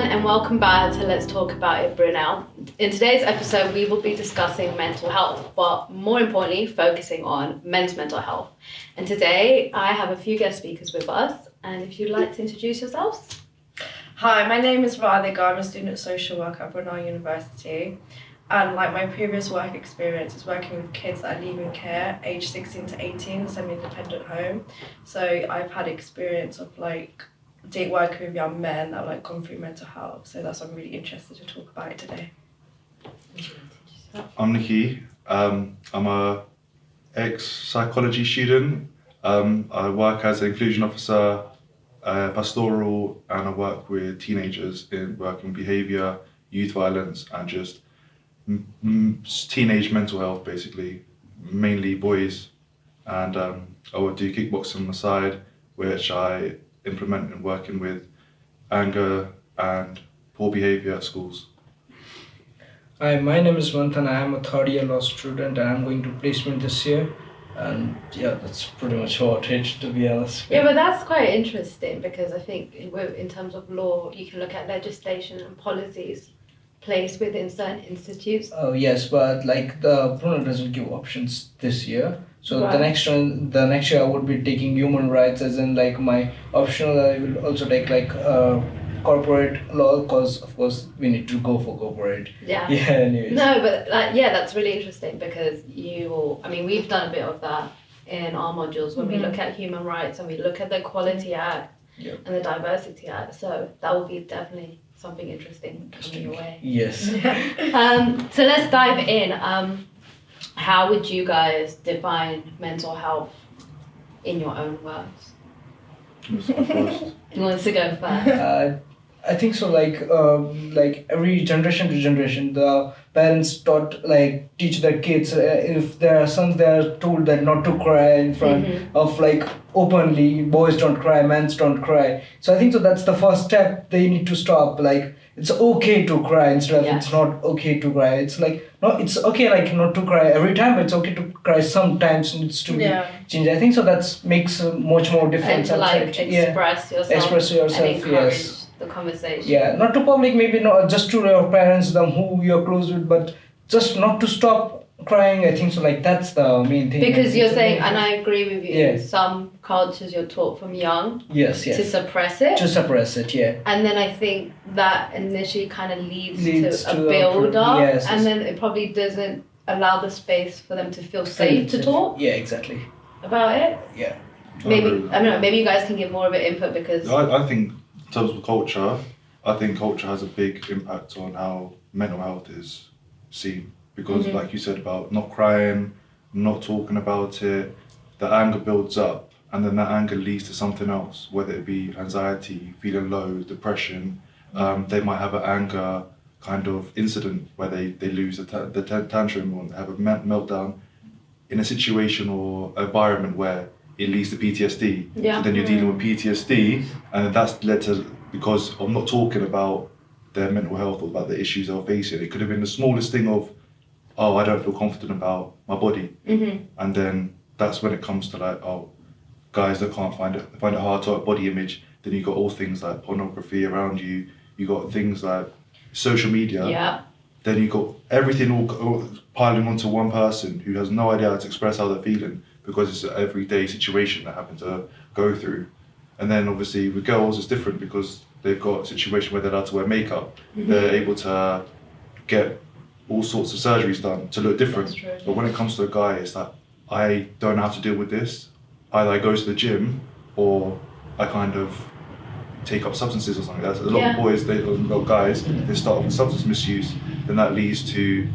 everyone, and welcome back to Let's Talk About It Brunel. In today's episode, we will be discussing mental health, but more importantly, focusing on men's mental health. And today, I have a few guest speakers with us, and if you'd like to introduce yourselves. Hi, my name is Rathigga. I'm a student social worker at Brunel University. And my previous work experience is working with kids that are leaving care, age 16 to 18, semi-independent home. So I've had experience of working with young men that have gone through mental health. So that's why I'm really interested to talk about it today. I'm Nicky. I'm a ex-psychology student. I work as an inclusion officer, pastoral, and I work with teenagers in working behaviour, youth violence, and just teenage mental health, basically, mainly boys. And I would do kickboxing on the side, which I implement in working with anger and poor behaviour at schools. Hi, my name is Manthan. I am a third year law student and I'm going to placement this year. And yeah, that's pretty much about it, to be honest. Yeah, but that's quite interesting because I think in terms of law, you can look at legislation and policies placed within certain institutes. Oh yes, but the Brunel doesn't give options this year. So Right. the next year I would be taking human rights as in my optional. I will also take corporate law because of course we need to go for corporate. Yeah. Yeah. Anyways. No, but that's really interesting because we've done a bit of that in our modules when we look at human rights and we look at the Equality Act Yep. and the Diversity Act. So that will be definitely something interesting coming your way. Yes. So let's dive in. How would you guys define mental health in your own words? Who wants to go first? I think so. Every generation to generation, the parents teach their kids. If there are sons, they are told that not to cry in front of openly. Boys don't cry, men don't cry. So I think so. That's the first step. They need to stop. It's okay to cry instead of it's not okay to cry. It's no, it's okay not to cry every time. But it's okay to cry sometimes. Needs to be changed. I think so. That makes much more difference. And to express yourself. Express yourself. And encourage Yes. the conversation. Yeah, not to public, maybe not just to your parents, them who you're close with, but just not to stop crying. I think so. That's the main thing. Because you're saying, and I agree with you. Yeah. Some cultures you're taught from young Yes. to suppress it. To suppress it, yeah. And then I think that initially kind of leads to to a build up, yes, and then it probably doesn't allow the space for them to feel safe to talk Yeah, exactly. about it. Yeah. Maybe I don't know. Maybe you guys can give more of an input because I think in terms of culture, I think culture has a big impact on how mental health is seen. Because like you said about not crying, not talking about it, the anger builds up and then that anger leads to something else, whether it be anxiety, feeling low, depression. They might have an anger kind of incident where they lose the tantrum or have a meltdown in a situation or environment where it leads to PTSD. Yeah. So then you're dealing with PTSD and that's led to, because of not talking about their mental health or about the issues they're facing. It could have been the smallest thing of, oh, I don't feel confident about my body. And then that's when it comes to guys that find it hard to have body image. Then you got all things like pornography around you. You got things like social media. Yeah. Then you got everything all piling onto one person who has no idea how to express how they're feeling because it's an everyday situation that happen to go through. And then obviously with girls it's different because they've got a situation where they're allowed to wear makeup. They're able to get all sorts of surgeries done to look different. That's true. But when it comes to a guy, it's like, I don't know how to deal with this. Either I go to the gym or I kind of take up substances or something. That's a lot of boys, a lot of guys, they start off with substance misuse, then that leads to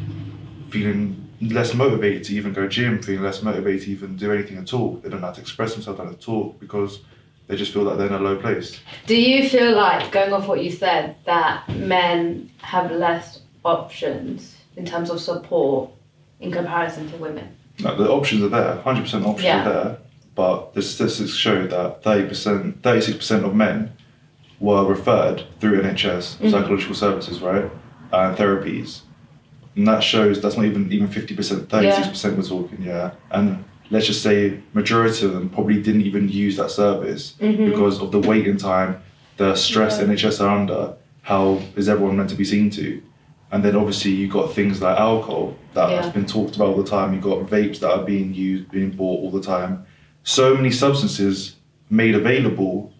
feeling less motivated to even go gym, feeling less motivated to even do anything at all. They don't know how to express themselves, don't know how to talk because they just feel like they're in a low place. Do you feel like, going off what you said, that men have less options in terms of support in comparison to women? No, the options are there, 100% options are there, but the statistics show that 36% of men were referred through NHS, psychological services, right, and therapies. And that shows that's not even 50%, 36% we're talking, and let's just say majority of them probably didn't even use that service because of the waiting time, the stress the NHS are under, how is everyone meant to be seen to? And then obviously you got things like alcohol that has been talked about all the time. You got vapes that are being used, being bought all the time. So many substances made available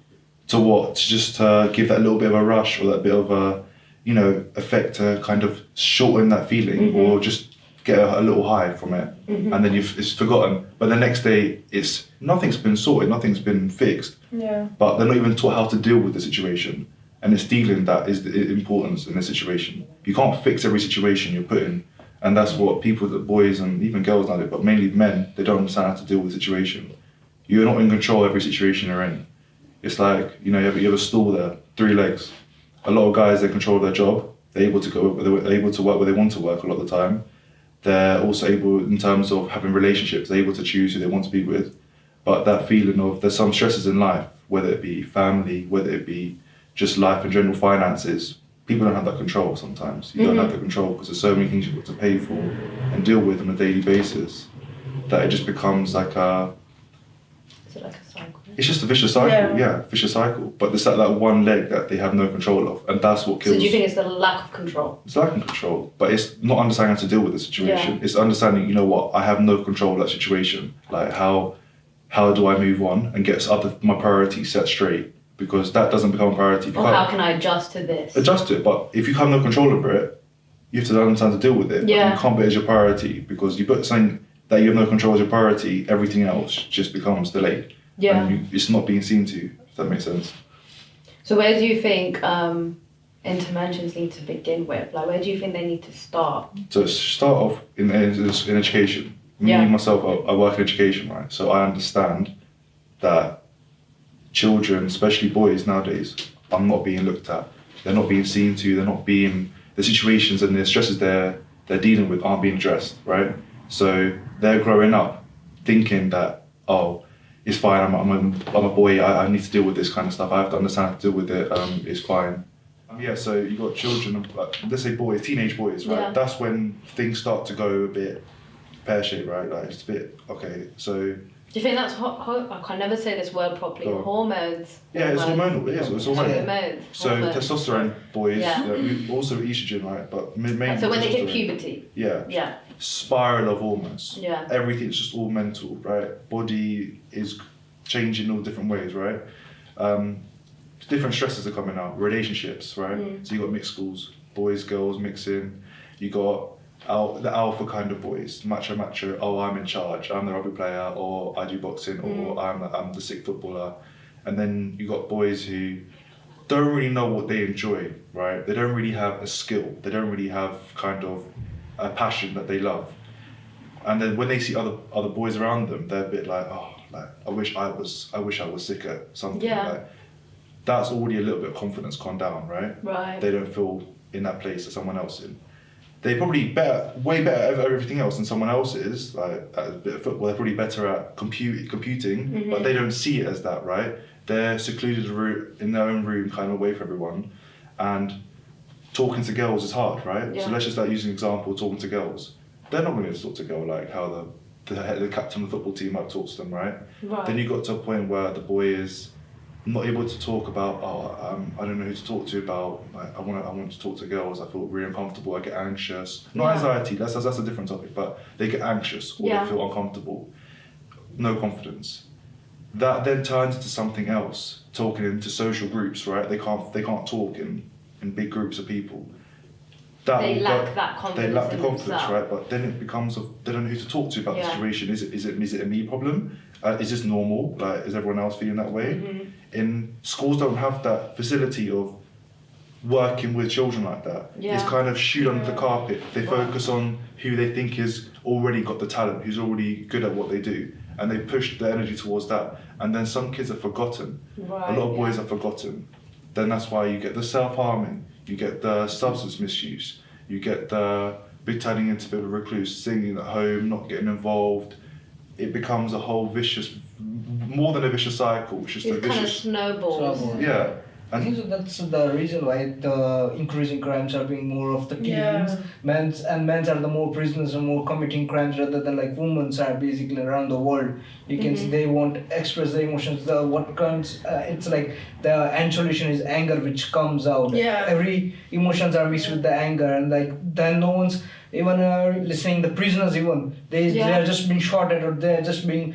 to just give that little bit of a rush or that bit of a, effect to kind of shorten that feeling or just get a little high from it. And then it's forgotten. But the next day, nothing's been sorted, nothing's been fixed. Yeah. But they're not even taught how to deal with the situation. And it's dealing that is the importance in the situation. You can't fix every situation you're put in. And that's what people, the boys and even girls now do, but mainly men, they don't understand how to deal with the situation. You're not in control of every situation you're in. It's like, you have a stool there, 3 legs. A lot of guys, they control their job. They're able to they're able to work where they want to work a lot of the time. They're also able, in terms of having relationships, they're able to choose who they want to be with. But that feeling of there's some stresses in life, whether it be family, whether it be just life and general finances, people don't have that control sometimes. You don't have the control because there's so many things you've got to pay for and deal with on a daily basis that it just becomes like a... Is it like a cycle? It's just a vicious cycle, vicious cycle. But there's that one leg that they have no control of, and that's what kills. So do you think it's the lack of control? It's lack of control, but it's not understanding how to deal with the situation. It's understanding, I have no control of that situation. Like how do I move on and get my priorities set straight? Because that doesn't become a priority. Or how can I adjust to this? Adjust to it, but if you have no control over it, you have to understand to deal with it. Yeah. You can't put it as your priority, because you put something that you have no control as your priority, everything else just becomes delayed. Yeah. And it's not being seen to, if that makes sense. So where do you think interventions need to begin with? Like, where do you think they need to start? So start off in education. Me, myself, I work in education, right? So I understand that children, especially boys nowadays, are not being looked at. They're not being seen to. The situations and the stresses they're dealing with aren't being addressed, right? So they're growing up thinking that, it's fine, I'm a boy, I need to deal with this kind of stuff, I have to understand how to deal with it, it's fine. So you got children, let's say boys, teenage boys, right? Yeah. That's when things start to go a bit pear-shaped, right? Like it's a bit, okay, so... Do you think that's I can never say this word properly. Hormones. Yeah, it's hormonal. It is. It's hormonal. Hormones. So testosterone, boys, also estrogen, right? But mainly. So when they hit puberty. Yeah. Spiral of hormones. Yeah. Everything's just all mental, right? Body is changing all different ways, right? Different stresses are coming out. Relationships, right? So you got mixed schools, boys, girls mixing. You got the alpha kind of boys, macho, I'm in charge, I'm the rugby player, or I do boxing, or I'm the sick footballer. And then you got boys who don't really know what they enjoy, right? They don't really have a skill, they don't really have kind of a passion that they love. And then when they see other boys around them, they're a bit like, I wish I was sick at something. Yeah. Like, that's already a little bit of confidence gone down, right? Right. They don't feel in that place that someone else in. They're probably way better at everything else than someone else is. Like at a bit of football, they're probably better at computing, but they don't see it as that, right? They're secluded in their own room, kind of away from everyone, and talking to girls is hard, right? Yeah. So let's just use an example: talking to girls. They're not going to talk to a girl like how the captain of the football team might talk to them, right? Then you got to a point where the boy is not able to talk about, I don't know who to talk to about, like, I want to talk to girls, I feel really uncomfortable, I get anxious. Not anxiety, that's a different topic, but they get anxious or they feel uncomfortable. No confidence. That then turns into something else, talking into social groups, right? They can't talk in big groups of people. They lack that confidence. They lack the confidence, themselves. right? But then it becomes they don't know who to talk to about the situation. Is it a me problem? Is this normal? Like, is everyone else feeling that way? In schools don't have that facility of working with children like that. It's kind of shoot under the carpet. They focus on who they think is already got the talent, who's already good at what they do, and they push their energy towards that. And then some kids are forgotten. Right, a lot of boys are forgotten. Then that's why you get the self-harming, you get the substance misuse, you get the big turning into a bit of a recluse, singing at home, not getting involved. It becomes a whole vicious, more than a vicious cycle. It's just a vicious kind of snowballs. Yeah, I think so that's the reason why the increasing crimes are being more of the teens. Yeah. Men's are the more prisoners and more committing crimes rather than like women's are basically around the world. You can see they won't express their emotions. What comes, it's like the end solution is anger, which comes out. Yeah. Every emotions are mixed with the anger, and like then no one's even listening. The prisoners even they are just being shot at, or they are just being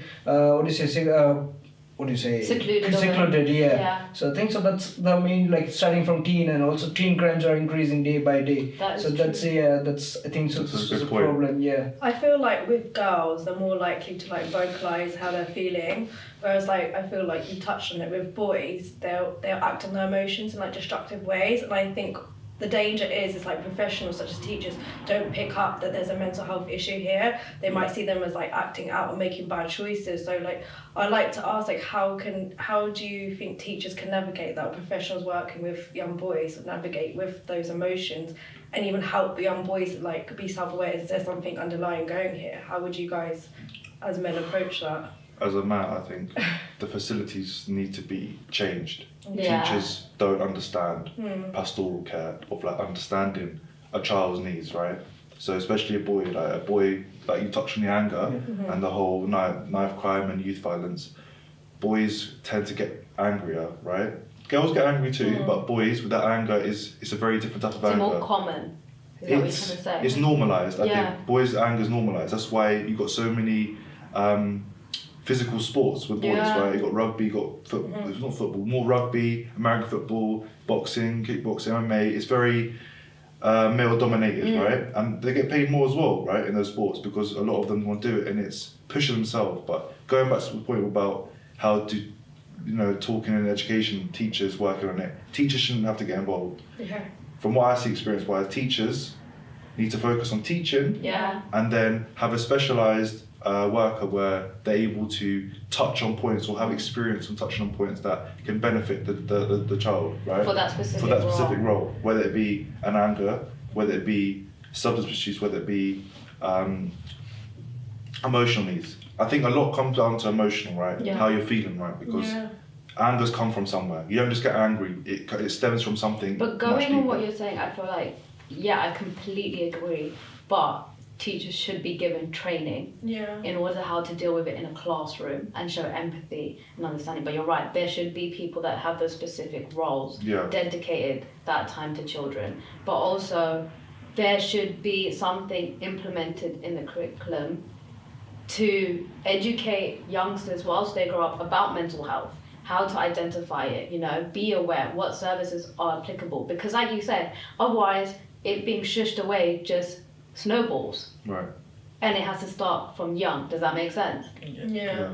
secluded, Yeah. So I think so that's the main, like starting from teen, and also teen crimes are increasing day by day. That is so that's true. that's I think so That's a it's good a point. problem. Yeah. I feel like with girls, they're more likely to like vocalize how they're feeling, whereas like I feel like you touched on it with boys, they'll act on their emotions in like destructive ways, and I think the danger is like professionals such as teachers don't pick up that there's a mental health issue here. They might see them as like acting out or making bad choices. So like I'd like to ask, like how do you think teachers can navigate that, or professionals working with young boys navigate with those emotions, and even help young boys like be self-aware? Is there something underlying going here? How would you guys as men approach that? As a man, I think the facilities need to be changed. Yeah. Teachers don't understand pastoral care of like understanding a child's needs, right? So especially a boy like you touched on the anger and the whole knife crime and youth violence. Boys tend to get angrier, right? Girls get angry too, but boys with that anger it's a very different type of It's anger. more common. Is that what you're trying to say? It's normalised. I Yeah. think boys' anger is normalised. That's why you got so many physical sports with boys, Yeah. right? You got rugby, you got football. It's not football, more rugby, American football, boxing, kickboxing, MMA. It's very male dominated, right? And they get paid more as well, right, in those sports because a lot of them want to do it, and it's pushing themselves. But going back to the point about how to, talking in education, teachers working on it. Teachers shouldn't have to get involved. Yeah. From what I see experience-wise, teachers need to focus on teaching Yeah. and then have a specialised worker where they're able to touch on points or have experience on touching on points that can benefit the child, right? For that specific role, whether it be an anger, whether it be substance misuse, whether it be emotional needs. I think a lot comes down to emotional, right? Yeah. How you're feeling, right? Because anger's come from somewhere. You don't just get angry. It stems from something. But much going on what deeper. you're saying, I feel like, yeah, I completely agree. But teachers should be given training Yeah. in order how to deal with it in a classroom and show empathy and understanding. But you're right, there should be people that have those specific roles Yeah. dedicated that time to children. But also, there should be something implemented in the curriculum to educate youngsters whilst they grow up about mental health, how to identify it, be aware what services are applicable. Because like you said, otherwise it being shushed away just snowballs. Right. And it has to start from young. Does that make sense? Yeah.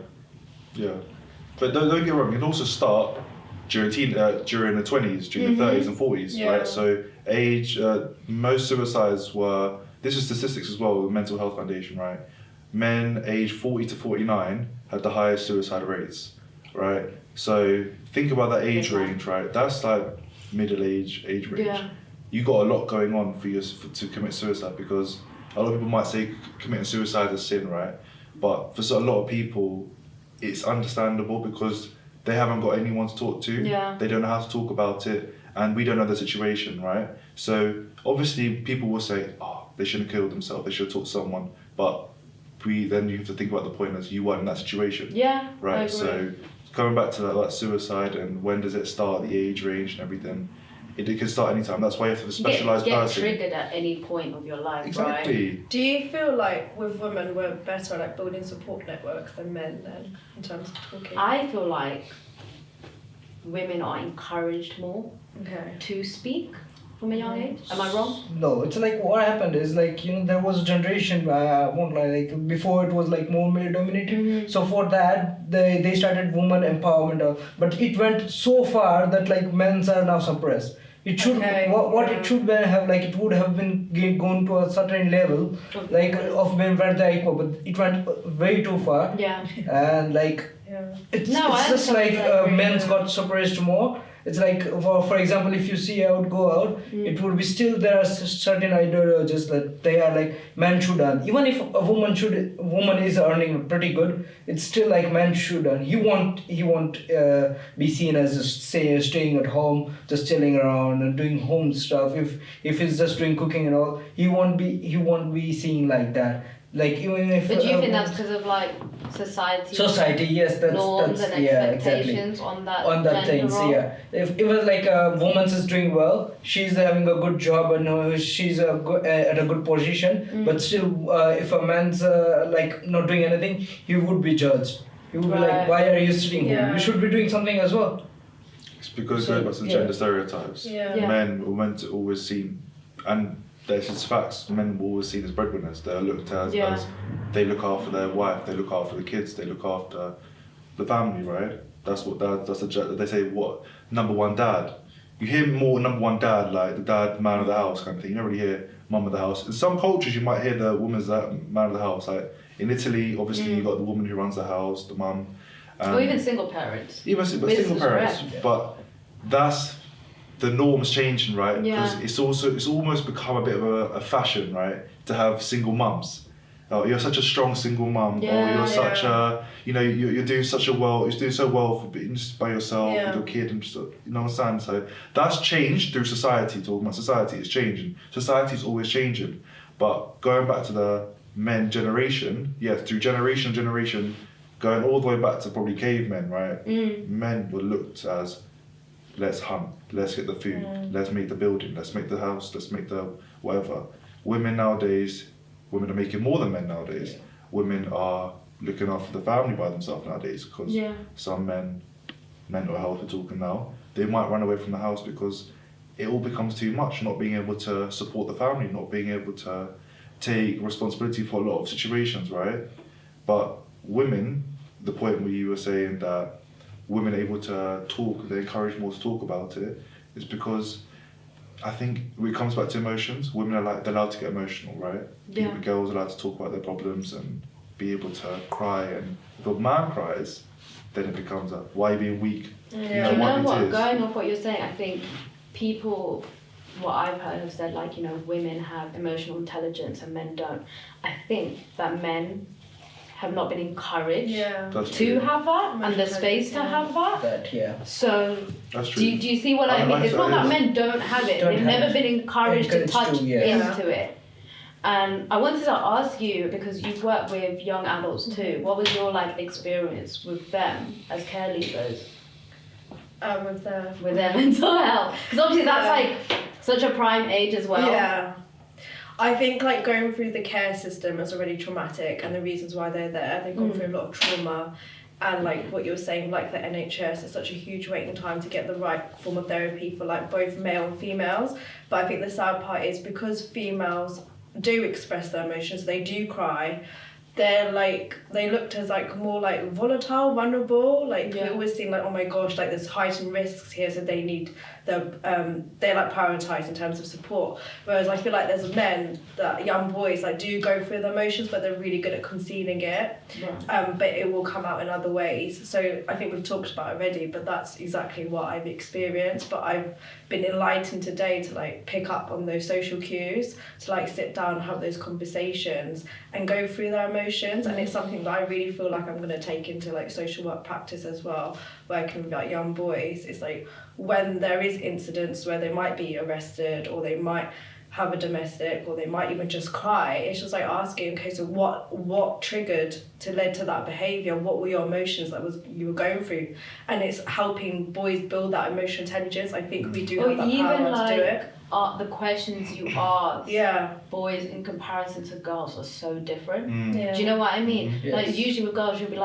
Yeah. But don't get wrong. It can also start during during the 20s, during the 30s and 40s, Yeah. right? So age, most suicides were. This is statistics as well. The Mental Health Foundation, right? Men aged 40 to 49 had the highest suicide rates, right? So think about that age range, right? That's like middle age range. Yeah. You got a lot going on to commit suicide, because a lot of people might say committing suicide is sin, right? But for a lot of people, it's understandable because they haven't got anyone to talk to. Yeah. They don't know how to talk about it, and we don't know the situation, right? So obviously people will say, oh, they shouldn't have killed themselves, they should have talked to someone. But then you have to think about the point as you weren't in that situation. Yeah. I Right, agree. so going back to that suicide and when does it start, the age range and everything, it can start anytime. That's why you have to have a specialised get person. triggered at any point of your life, right? Exactly. Do you feel like with women we're better at like building support networks than men then in terms of talking? I feel like women are encouraged more Okay. to speak from a young age. Am I wrong? No, it's like what happened is like there was a generation won't lie, like before it was like more male dominated. So for that they started woman empowerment, but it went so far that like men's are now suppressed. It should what it should be have like it would have been gone to a certain level like of men where they equal, but it went way too far. Yeah. And like Yeah. it's No, just like men's got suppressed more. it's like for example, if you see out go out, it would be still there are certain ideologies that they are like men should earn. Even if a woman is earning pretty good, it's still like men should earn. He won't be seen as just staying at home, just chilling around and doing home stuff. If he's just doing cooking and all, he won't be seen like that. Like even if. But do you think that's because of like society? Yes, that's norms and expectations on that things role? Yeah, if it was like a woman is doing well, she's having a good job and she's at a good position, but still if a man's like not doing anything, he would be judged. He would be like, why are you sitting here? You should be doing something as well. It's because going back to the gender stereotypes. Men were meant to always seem, and there's just facts, men were always seen as breadwinners. They're looked at as they look after their wife, they look after the kids, they look after the family, right? That's they say, what, number one dad. You hear more number one dad, like the dad, man of the house kind of thing. You don't really hear mum of the house. In some cultures you might hear the woman's man of the house. Like in Italy, obviously you got the woman who runs the house, the mum. Or even single parents. Even single parents. But that's the norm's changing, right? Because it's almost become a bit of a fashion, right? To have single mums. You're such a strong single mum, or you're such a, you're doing so well for being just by yourself with your kid and just, you know what I'm saying? So that's changed through society. Talking about society, it's changing. Society's always changing. But going back to the men generation, through generation, going all the way back to probably cavemen, right? Men were looked as, let's hunt, let's get the food, let's make the building, let's make the house, let's make the whatever. Women are making more than men nowadays. Women are looking after the family by themselves nowadays because some men, mental health are talking now, they might run away from the house because it all becomes too much, not being able to support the family, not being able to take responsibility for a lot of situations, right? But women, the point where you were saying that women are able to talk, they're encouraged more to talk about it, is because I think when it comes back to emotions, women are they're allowed to get emotional, right? Girls are allowed to talk about their problems and be able to cry, and if a man cries, then it becomes why are you being weak? Do you know what, going off what you're saying, I think people, what I've heard have said, like, women have emotional intelligence and men don't. I think that men have not been encouraged to have that and the space to have that. So that's true. Do you see what I mean? It's not that men don't have it. They've never been encouraged to touch into it. And I wanted to ask you, because you've worked with young adults too, what was your experience with them as care leavers? With their mental health, because obviously that's such a prime age as well. Yeah, I think going through the care system is already traumatic, and the reasons why they're there, they've gone through a lot of trauma, and what you were saying, the NHS, it's such a huge waiting time to get the right form of therapy for both male and females. But I think the sad part is because females do express their emotions, they do cry, they're they looked as more volatile, vulnerable. We always think oh my gosh, there's heightened risks here, so they need they're prioritized in terms of support. Whereas I feel there's men, that young boys do go through the emotions, but they're really good at concealing it. But it will come out in other ways. So I think we've talked about it already, but that's exactly what I've experienced. But I've been enlightened today to pick up on those social cues, to sit down and have those conversations and go through their emotions. And it's something that I really feel I'm going to take into social work practice as well, working with young boys. It's when there is incidents where they might be arrested, or they might have a domestic, or they might even just cry, it's just asking, okay, so what triggered to lead to that behaviour? What were your emotions you were going through? And it's helping boys build that emotional intelligence. I think we do have that power to do it. The questions you ask boys in comparison to girls are so different. Do you know what I mean? Usually with girls you'll be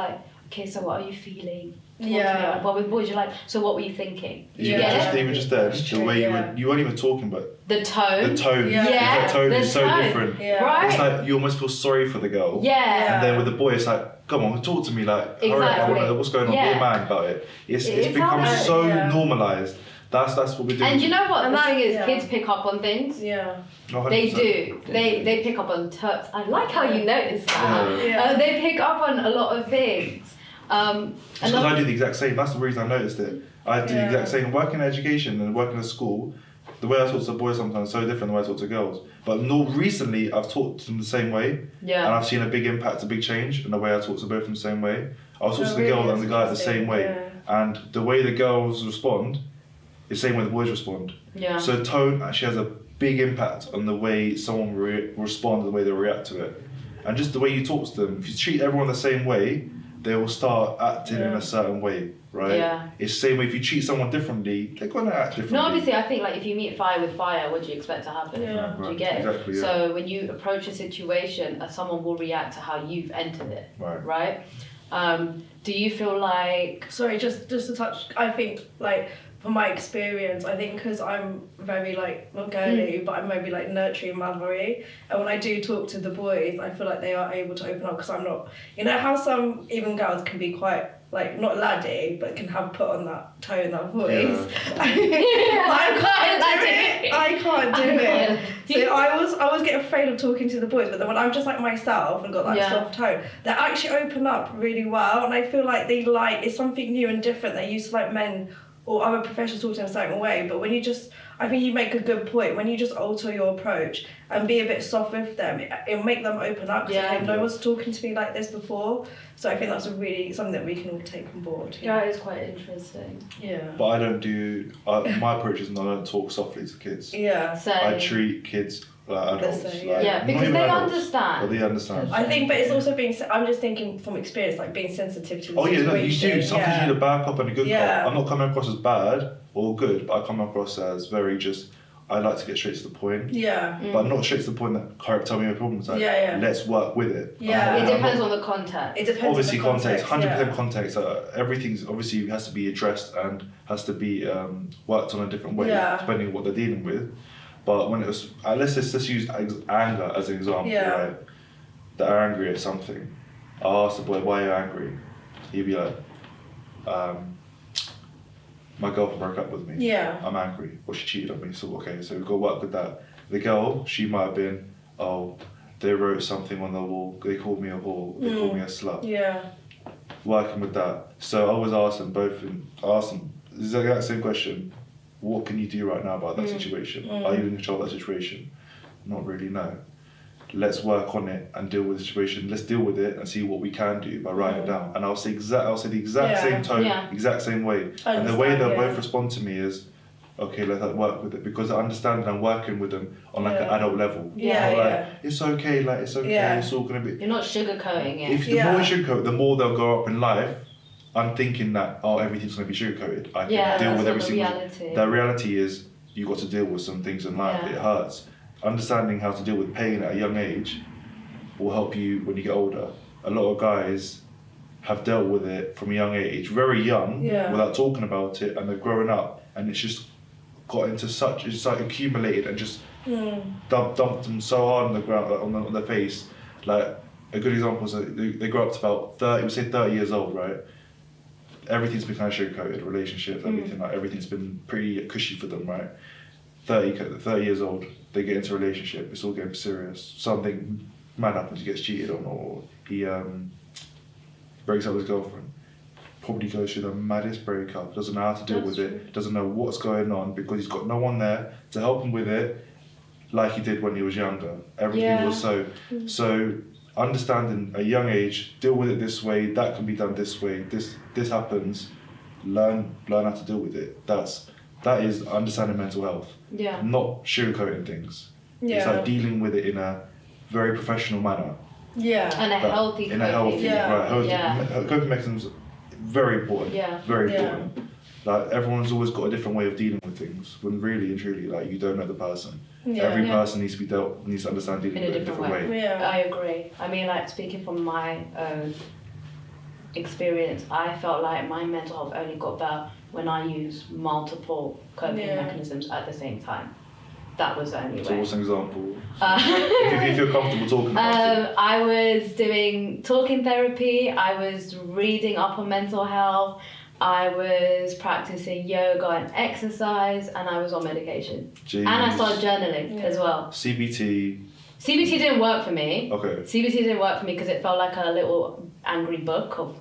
okay, so what are you feeling? Well, with boys you're so what were you thinking? Even just there, the way you weren't even talking, but the tone. The tone is so different. Right? It's you almost feel sorry for the girl. And then with the boy it's come on, talk to me, exactly. what's going on? Be a man about it. It's become so normalised. That's what we're doing. And you know what? The thing is, kids pick up on things. Yeah. 100%. They do. They pick up on I like how you notice that. They pick up on a lot of things. Because I do the exact same. That's the reason I noticed it. I do the exact same. Working in education and working in school, the way I talk to boys sometimes is so different than the way I talk to girls. But recently, I've talked to them the same way. Yeah. And I've seen a big impact, a big change in the way I talk to both of them the same way. I was talking to the really girl and the guy the same way. Yeah. And the way the girls respond is the same way the boys respond. Yeah. So tone actually has a big impact on the way someone responds, the way they react to it. And just the way you talk to them. If you treat everyone the same way, they will start acting in a certain way, right? Yeah. It's the same way if you treat someone differently, they're going to act differently. No, obviously, I think like if you meet fire with fire, what do you expect to happen? Yeah. Do you get it? Exactly, yeah. So when you approach a situation, someone will react to how you've entered it, right? Do you feel like... Sorry, just to touch, I think, like, from my experience, I think because I'm very, like, not girly, but I'm maybe, like, nurturing, mothery, and when I do talk to the boys, I feel like they are able to open up because I'm not... You know how some, even girls can be quite, like, not laddie, but can have put on that tone, that voice. I can't do it. So I was getting afraid of talking to the boys, but then when I'm just like myself and got that soft tone, they actually open up really well, and I feel like it's something new and different. They used to like men or other professionals talk to in a certain way, but when I think you make a good point, when you just alter your approach and be a bit soft with them, it'll make them open up, because no one's talking to me like this before. So I think that's something that we can all take on board. Yeah, it's quite interesting. Yeah. But I don't do... my approach is I don't talk softly to kids. Yeah. So I treat kids like adults. Same, like, because not they adults, understand. But they understand. I think, but it's also I'm just thinking from experience, like being sensitive to the situation. No, you do. Sometimes you need a bad cop and a good Yeah. cop. I'm not coming across as bad or good, but I come across as very just... I like to get straight to the point. Yeah. But not straight to the point that can't tell me my problems. Like, let's work with it. Yeah. It depends on the context. It depends Obviously, on the context. 100% context. Everything's obviously has to be addressed and has to be worked on a different way, depending on what they're dealing with. But when it was, let's just use anger as an example, right? They're angry at something. I'll ask the boy, why are you angry? He'd be like, my girlfriend broke up with me. Yeah. I'm angry. Or she cheated on me. So, okay, so we've got to work with that. The girl, she might have been, they wrote something on the wall. They called me a whore. They called me a slut. Yeah. Working with that. So I always ask them both, this is the exact same question. What can you do right now about that situation? Are you in control of that situation? Not really, no. Let's work on it and deal with the situation. Let's deal with it and see what we can do by writing it down. And I'll say the exact same tone, exact same way. And the way they'll both respond to me is, okay, let's work with it, because I understand that I'm working with them on like an adult level. It's okay, it's all gonna be. You're not sugarcoating it. If the more you sugarcoat, the more they'll grow up in life. I'm thinking that everything's gonna be sugarcoated. I can deal with everything. The reality is you got to deal with some things in life. It hurts. Understanding how to deal with pain at a young age will help you when you get older. A lot of guys have dealt with it from a young age, very young, without talking about it, and they're growing up, and it's just got into it's like accumulated and just dumped them so hard on the ground, on their face. Like a good example is they grow up to about 30 years old, right? Everything's been kind of sugar-coated, relationships, everything's been pretty cushy for them, right? 30 years old, they get into a relationship, it's all getting serious. Something mad happens, he gets cheated on, or he breaks up with his girlfriend. Probably goes through the maddest breakup, doesn't know how to deal with it, doesn't know what's going on because he's got no one there to help him with it like he did when he was younger. Everything was so understanding a young age, deal with it this way, that can be done this way, this happens, learn how to deal with it. That is understanding mental health. Yeah. Not sugarcoating things. Yeah. It's like dealing with it in a very professional manner. Yeah. And a healthy in a healthy right. Coping mechanisms very important. Yeah. Very important. Like everyone's always got a different way of dealing with things. When really and truly, like you don't know the person. Yeah. Every person needs to understand dealing with it in a different way. Yeah. I agree. I mean, like speaking from my own experience, I felt like my mental health only got better when I used multiple coping mechanisms at the same time. That was the only way. So what's an example? If you're comfortable talking about it. I was doing talking therapy, I was reading up on mental health, I was practicing yoga and exercise, and I was on medication. Jeez. And I started journaling as well. CBT. CBT didn't work for me. Okay. CBT didn't work for me because it felt like a little angry book of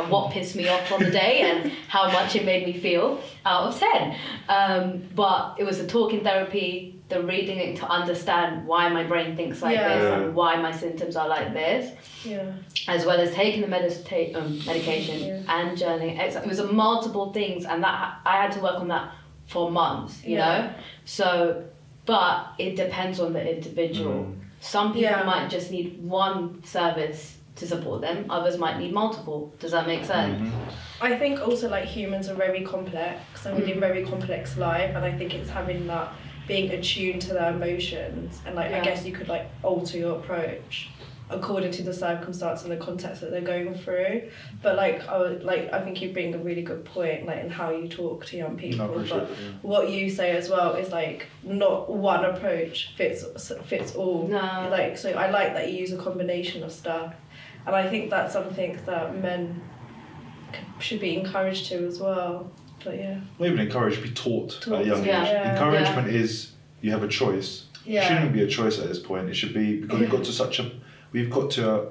what pissed me off on the day and how much it made me feel out of 10. But it was the talking therapy, the reading it to understand why my brain thinks like this and why my symptoms are like this. Yeah. As well as taking the medication and journaling. It was multiple things, and that I had to work on that for months, you know? So, but it depends on the individual. Some people might just need one service to support them, others might need multiple. Does that make sense? I think also like humans are very complex and we live a very complex life, and I think it's having that, being attuned to their emotions, and like I guess you could like alter your approach according to the circumstance and the context that they're going through. But I think you bring a really good point, like in how you talk to young people. But what you say as well is like not one approach fits all. No. Like, so I like that you use a combination of stuff, and I think that's something that men should be encouraged to as well. But not even encouraged, be taught at a young age. Yeah. Encouragement is you have a choice. It shouldn't be a choice at this point. It should be because we've got to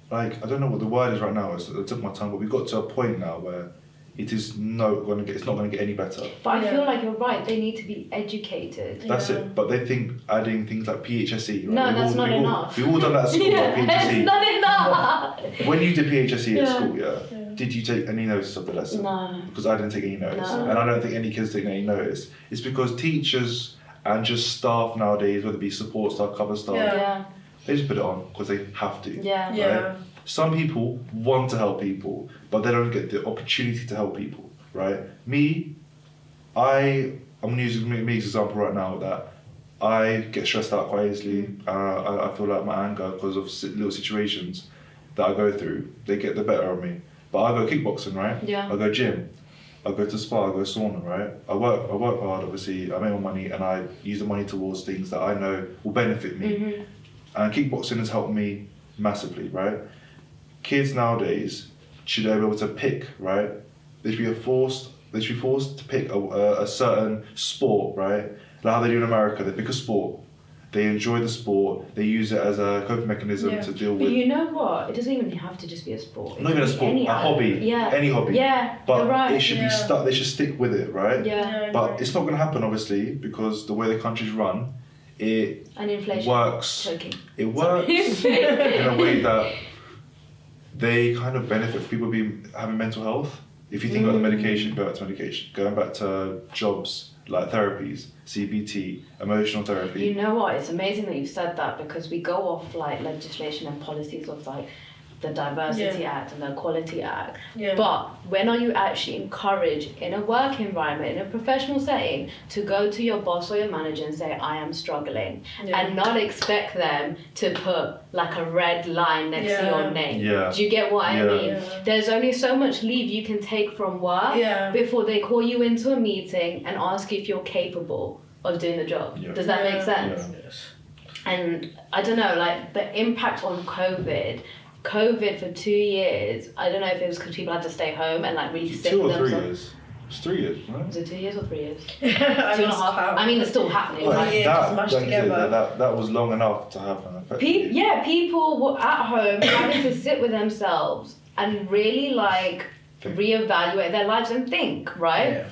like, I don't know what the word is right now, it's at the tip of my tongue, but we've got to a point now where it's not going to get any better. But I feel like you're right, they need to be educated. That's it. But they think adding things like PHSE, right? No, that's not enough. We've all done that at school, like PHSE. It's not enough. When you did PHSE at school, did you take any notice of the lesson? No. Because I didn't take any notice. No. And I don't think any kids take any notice. It's because teachers and just staff nowadays, whether it be support staff, cover staff, they just put it on because they have to. Right? Some people want to help people, but they don't get the opportunity to help people, right? I'm going to use me as an example right now that I get stressed out quite easily. I feel like my anger because of little situations that I go through, they get the better of me. But I go kickboxing, right? Yeah. I go gym. I go to spa, I go sauna, right? I work hard, obviously. I make my money and I use the money towards things that I know will benefit me. And kickboxing has helped me massively, right? Kids nowadays should be able to pick, right? They should be forced to pick a certain sport, right? Like how they do in America, they pick a sport. They enjoy the sport. They use it as a coping mechanism to deal with. But you know what? It doesn't even have to just be a sport. Not even a sport, a hobby. Any hobby. Yeah, but you're right. it should be stuck. They should stick with it, right? Yeah. But it's not going to happen, obviously, because the way the country's run, it and inflation. works. Choking. It works in a way that they kind of benefit from people having mental health. If you think about the medication, going back to jobs like therapies, CBT, emotional therapy. You know what? It's amazing that you said that because we go off like legislation and policies of like the Diversity Act and the Equality Act. But when are you actually encouraged in a work environment, in a professional setting, to go to your boss or your manager and say, I am struggling, and not expect them to put like a red line next to your name? Do you get what I mean? There's only so much leave you can take from work before they call you into a meeting and ask you if you're capable of doing the job. Does that make sense? Yes. And I don't know, like the impact on COVID for 2 years, I don't know if it was because people had to stay home and like really sick 2 or with 3 themselves. years. It's 3 years, right? Was it 2 years or 3 years? 2.5. I mean, it's still happening, Well, right? just mashed together. That was long enough to have an effect. People were at home having to sit with themselves and really like reevaluate their lives and think, right?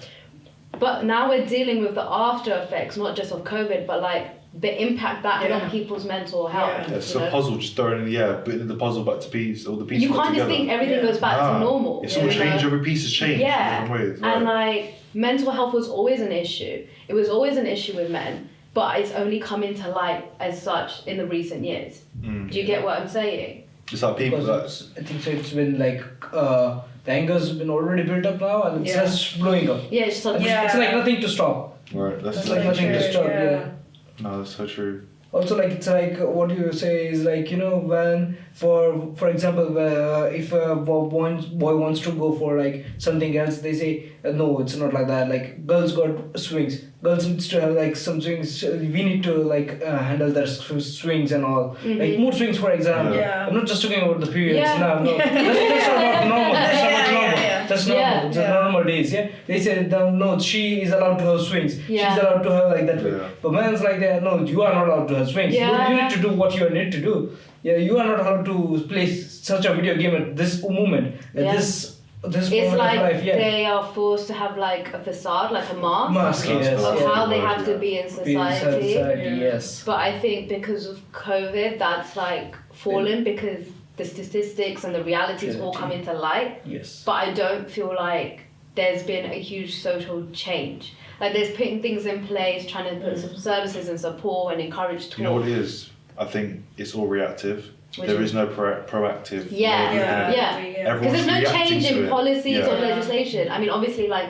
But now we're dealing with the after effects, not just of COVID, but like the impact that had on people's mental health. It's a puzzle just thrown in the air, putting the puzzle back to pieces, all the pieces you can't just think everything goes back to normal. It's all changed, every piece has changed in different ways. And like mental health was always an issue. It was always an issue with men, but it's only come into light as such in the recent years. Do you get what I'm saying? It's like people that... I think so it's been like the anger's been already built up now and it's just blowing up. Yeah, it's just It's like nothing to stop. Right, that's like nothing to stop. No, that's so true. Also, like it's like what you say is like, you know, when for example, if a boy wants to go for like something else, they say no, it's not like that. Like girls got swings. Girls needs to have like some swings. We need to like handle their swings and all. Like mood swings, for example. I'm not just talking about the periods. No, that's not about normal. That's not normal. That's normal. Yeah. It's normal days. Yeah. They say no, she is allowed to have swings. Yeah. She's allowed to have like that way. Yeah. But men's like that. No, you are not allowed to have swings. Yeah. You need to do what you need to do. Yeah, you are not allowed to play such a video game at this moment. At Yeah. this It's moment like of life. Yeah. they are forced to have like a facade, like a mask, Mask. Yes. Of of yeah. how they have to Yeah. be in Be in society. Yeah. Yes. But I think because of COVID, that's like fallen because the statistics and the realities all come into light. Yes. But I don't feel like there's been a huge social change. Like there's putting things in place, trying to put some services and support and encourage talk. You know what it is? I think it's all reactive. There is no proactive. Yeah, Yeah. yeah. Everyone's Because there's no reacting change to in it. policies Yeah. or legislation. I mean, obviously, like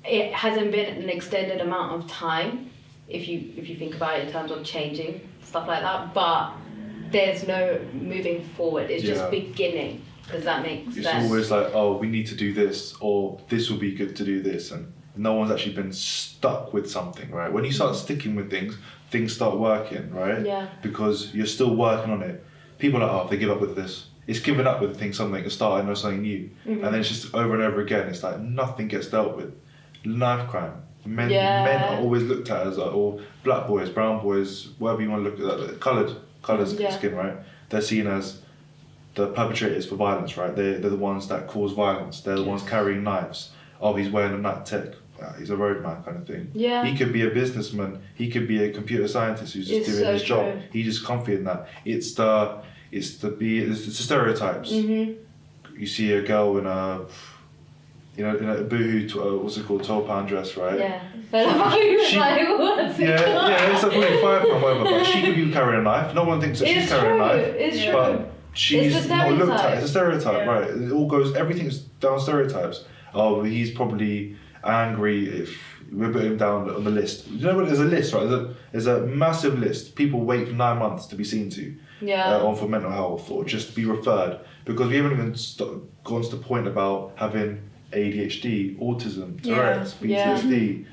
it hasn't been an extended amount of time, if you think about it in terms of changing stuff like that. But there's no moving forward. It's Yeah. just beginning. Does that make It's sense? always like, oh, we need to do this, or this will be good to do this, and no one's actually been stuck with something, right? When you start sticking with things start working, right? Yeah. Because you're still working on it. People are like, oh, if they give up with this. It's giving up with things, something, and starting on something new. And then it's just over and over again. It's like nothing gets dealt with. Knife crime. Men are always looked at as, or black boys, brown boys, whatever you want to look at that, colours Yeah. skin, right? They're seen as the perpetrators for violence, right? They're the ones that cause violence. They're the ones carrying knives. Oh, he's wearing a night tech. He's a roadman kind of thing. Yeah. He could be a businessman. He could be a computer scientist who's just It's doing so his job. true. He's just comfy in that. It's the stereotypes. You see a girl in a boohoo, what's it called, £12 dress, right? Yeah. I love how you She- like, what's it Yeah, called? yeah, it's like probably £5 whatever, but she could be carrying a knife. No one thinks that she's It's carrying true. a knife. It's true. But she's It's the not looked at. stereotype. It's a stereotype, Yeah. right? It all goes. Everything's down stereotypes. Oh, he's probably angry if we put him down on the list. You know what? There's a list, right? There's a massive list. People wait for 9 months to be seen to Yeah. on for mental health or just be referred because we haven't even gone to the point about having ADHD, autism, Tourette's, Yeah. PTSD,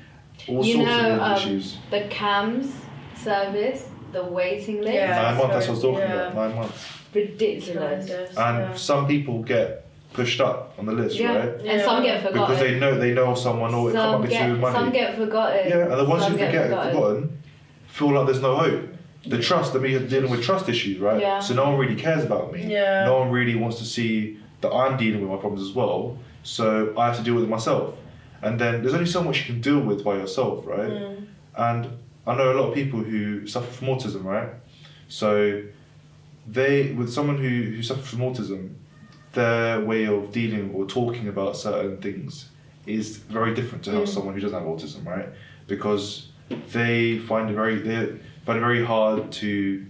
all You sorts know, of issues. the CAMS service, the waiting list, Yeah. 9 months. That's what I was talking Yeah. about. 9 months. ridiculous. And some people get pushed up on the list, Yeah. right? And some get forgotten. Because they know someone or it come up with you with money. Some get forgotten. Yeah, and the ones Some who get get forgotten feel like there's no hope. The trust, I mean, you're dealing with trust issues, right? Yeah. So no one really cares about me. Yeah. No one really wants to see that I'm dealing with my problems as well. So I have to deal with it myself. And then there's only so much you can deal with by yourself, right? And I know a lot of people who suffer from autism, right? So with someone who suffers from autism, their way of dealing or talking about certain things is very different to how someone who doesn't have autism, right? Because they find it very hard to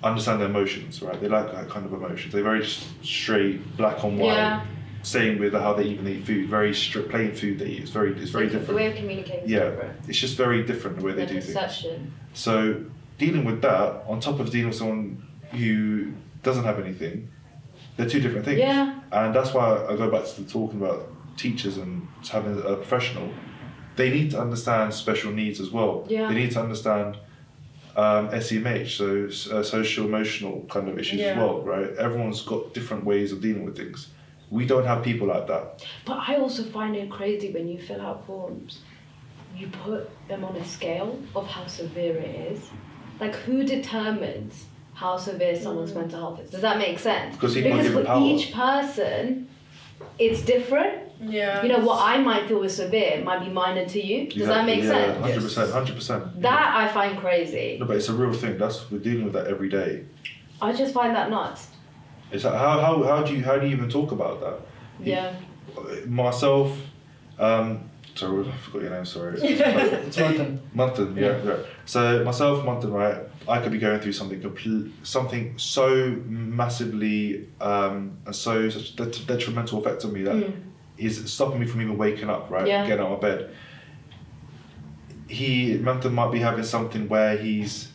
understand their emotions, right? They like that kind of emotions. They're very straight, black on white. Yeah. Same with how they even eat food. Very strict, plain food they eat. It's very The different. way of communicating is Yeah, different. it's just very different the way they The do things. perception. So dealing with that, on top of dealing with someone who doesn't have anything, they're two different things. Yeah. And that's why I go back to talking about teachers and having a professional. They need to understand special needs as well. Yeah. They need to understand SEMH, so social emotional kind of issues as Yeah. well, right? Everyone's got different ways of dealing with things. We don't have people like that. But I also find it crazy when you fill out forms, you put them on a scale of how severe it is. Like, who determines how severe someone's mental health is? Does that make sense? Because people are Because given for power. each person, it's different. Yeah. You know, what I might feel is severe might be minor to you. Does that make sense? 100%, 100%. That I find crazy. No, but it's a real thing. We're dealing with that every day. I just find that nuts. It's like, how do you even talk about that? Yeah. Myself, sorry, I forgot your name. Sorry. It's Manthan. Manthan, yeah. So myself, Manthan, right? I could be going through something so massively such detrimental effect on me that is stopping me from even waking up, right? Yeah. Getting out of bed. Manthan might be having something where he's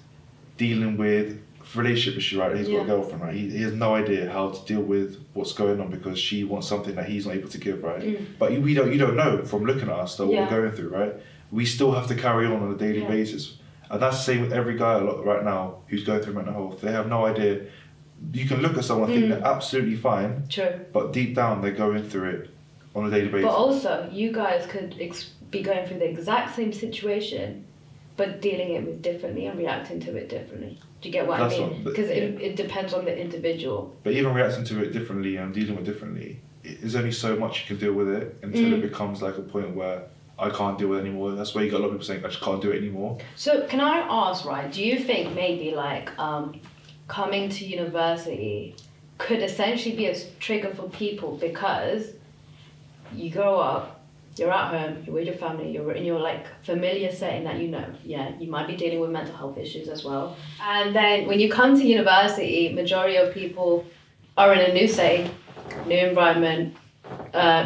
dealing with relationship issue, right? He's got Yeah. a girlfriend, right? He has no idea how to deal with what's going on because she wants something that he's not able to give, right? But you don't know from looking at us that what Yeah. we're going through, right? We still have to carry on a daily Yeah. basis, and that's the same with every guy right now who's going through mental health. They have no idea you can look at someone and think they're absolutely fine, True. but deep down they're going through it on a daily basis. But also, you guys could be going through the exact same situation, but dealing it with differently and reacting to it differently. Do you get what That's I what- mean? but- Because it depends on the individual. But even reacting to it differently and dealing with it differently, there's only so much you can deal with it until it becomes like a point where I can't deal with it anymore. That's why you got a lot of people saying I just can't do it anymore. So can I ask, right, do you think maybe like coming to university could essentially be a trigger for people because you grow up, you're at home, you're with your family, you're in your like familiar setting that you know, you might be dealing with mental health issues as well. And then when you come to university, majority of people are in a new setting, new environment,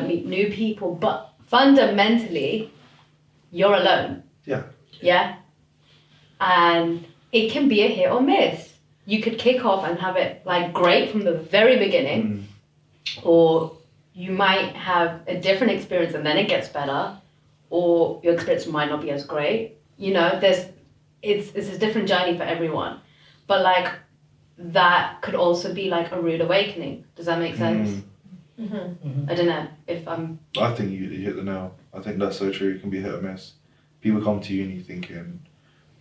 meet new people, but fundamentally, you're alone. Yeah. Yeah? And it can be a hit or miss. You could kick off and have it like great from the very beginning, or you might have a different experience and then it gets better, or your experience might not be as great. You know, it's a different journey for everyone. But like that could also be like a rude awakening. Does that make sense? I don't know if I'm... I think you hit the nail. I think that's so true. It can be hit or miss. People come to uni thinking,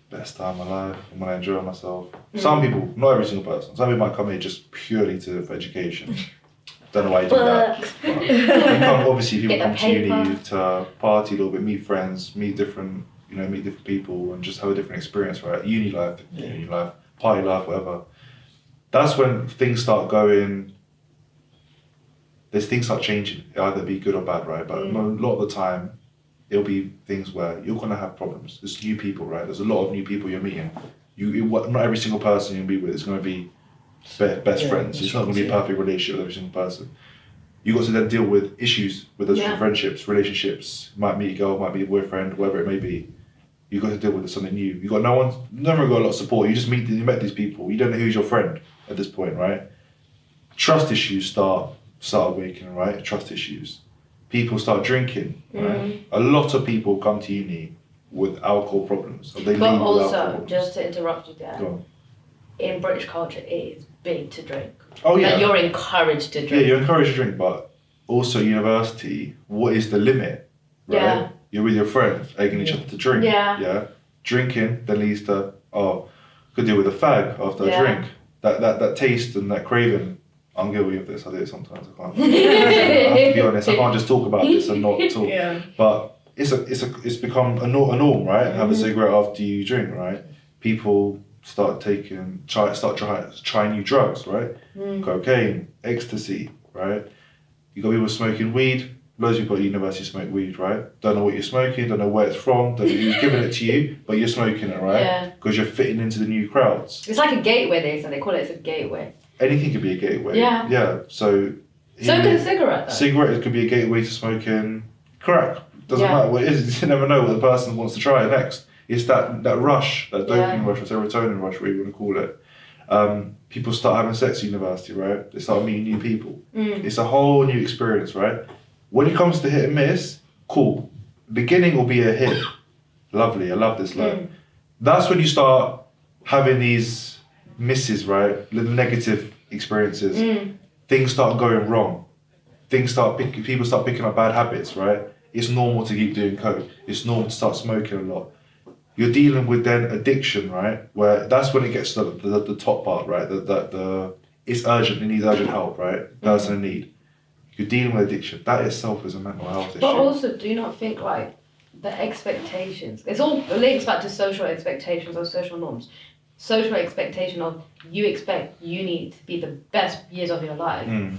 best time of my life, I'm going to enjoy myself. Some people, not every single person, some people might come here just purely for education. Don't know why you do that. But obviously, people come to uni to party a little bit, meet friends, meet different people, and just have a different experience, right? Uni life, party life, whatever. That's when things start going. Things start changing. It'll either be good or bad, right? But a lot of the time, it'll be things where you're gonna have problems. There's new people, right? There's a lot of new people you're meeting. Not every single person you'll be with is gonna be best friends. It's not going to be a perfect relationship with every single person. You got to then deal with issues with those friendships, relationships. Might meet a girl, might be a boyfriend, whatever it may be. You got to deal with something new. You got never got a lot of support. You met these people. You don't know who's your friend at this point, right? Trust issues start awakening, right? Trust issues. People start drinking, right? A lot of people come to uni with alcohol problems. But also, just to interrupt you there, go on. In British culture, it is big to drink. Oh yeah. Like you're encouraged to drink. Yeah, you're encouraged to drink, but also university, what is the limit? Right? Yeah. You're with your friends, egging each other to drink. Yeah. Drinking then leads to, could deal with a fag after a drink. That taste and that craving. I'm guilty of this. I do it sometimes. I can't. I have to be honest. I can't just talk about this and not talk. Yeah. But it's become a norm, right? Have a cigarette after you drink, right? People start trying new drugs, right? Cocaine, ecstasy, right? You got people smoking weed. Loads of people at university smoke weed, right? Don't know what you're smoking, don't know where it's from, don't know who's giving it to you, but you're smoking it, right? Yeah. Because you're fitting into the new crowds. It's like a gateway, they call it a gateway. Anything could be a gateway. Yeah. Yeah. So could a cigarette though. Cigarette could be a gateway to smoking crack. Doesn't matter what it is. You never know what the person wants to try next. It's that rush, that dopamine rush, or serotonin rush, whatever you want to call it. People start having sex at university, right? They start meeting new people. It's a whole new experience, right? When it comes to hit and miss, cool. Beginning will be a hit. Lovely, I love this love. That's when you start having these misses, right? Little negative experiences. Things start going wrong. People start picking up bad habits, right? It's normal to keep doing coke. It's normal to start smoking a lot. You're dealing with then addiction, right? Where that's when it gets to the top part, right? It's urgent. It needs urgent help, right? Person in need. You're dealing with addiction. That itself is a mental health issue. But also, do you not think like the expectations? It links back to social expectations or social norms. Social expectation of you expect uni to be the best years of your life, and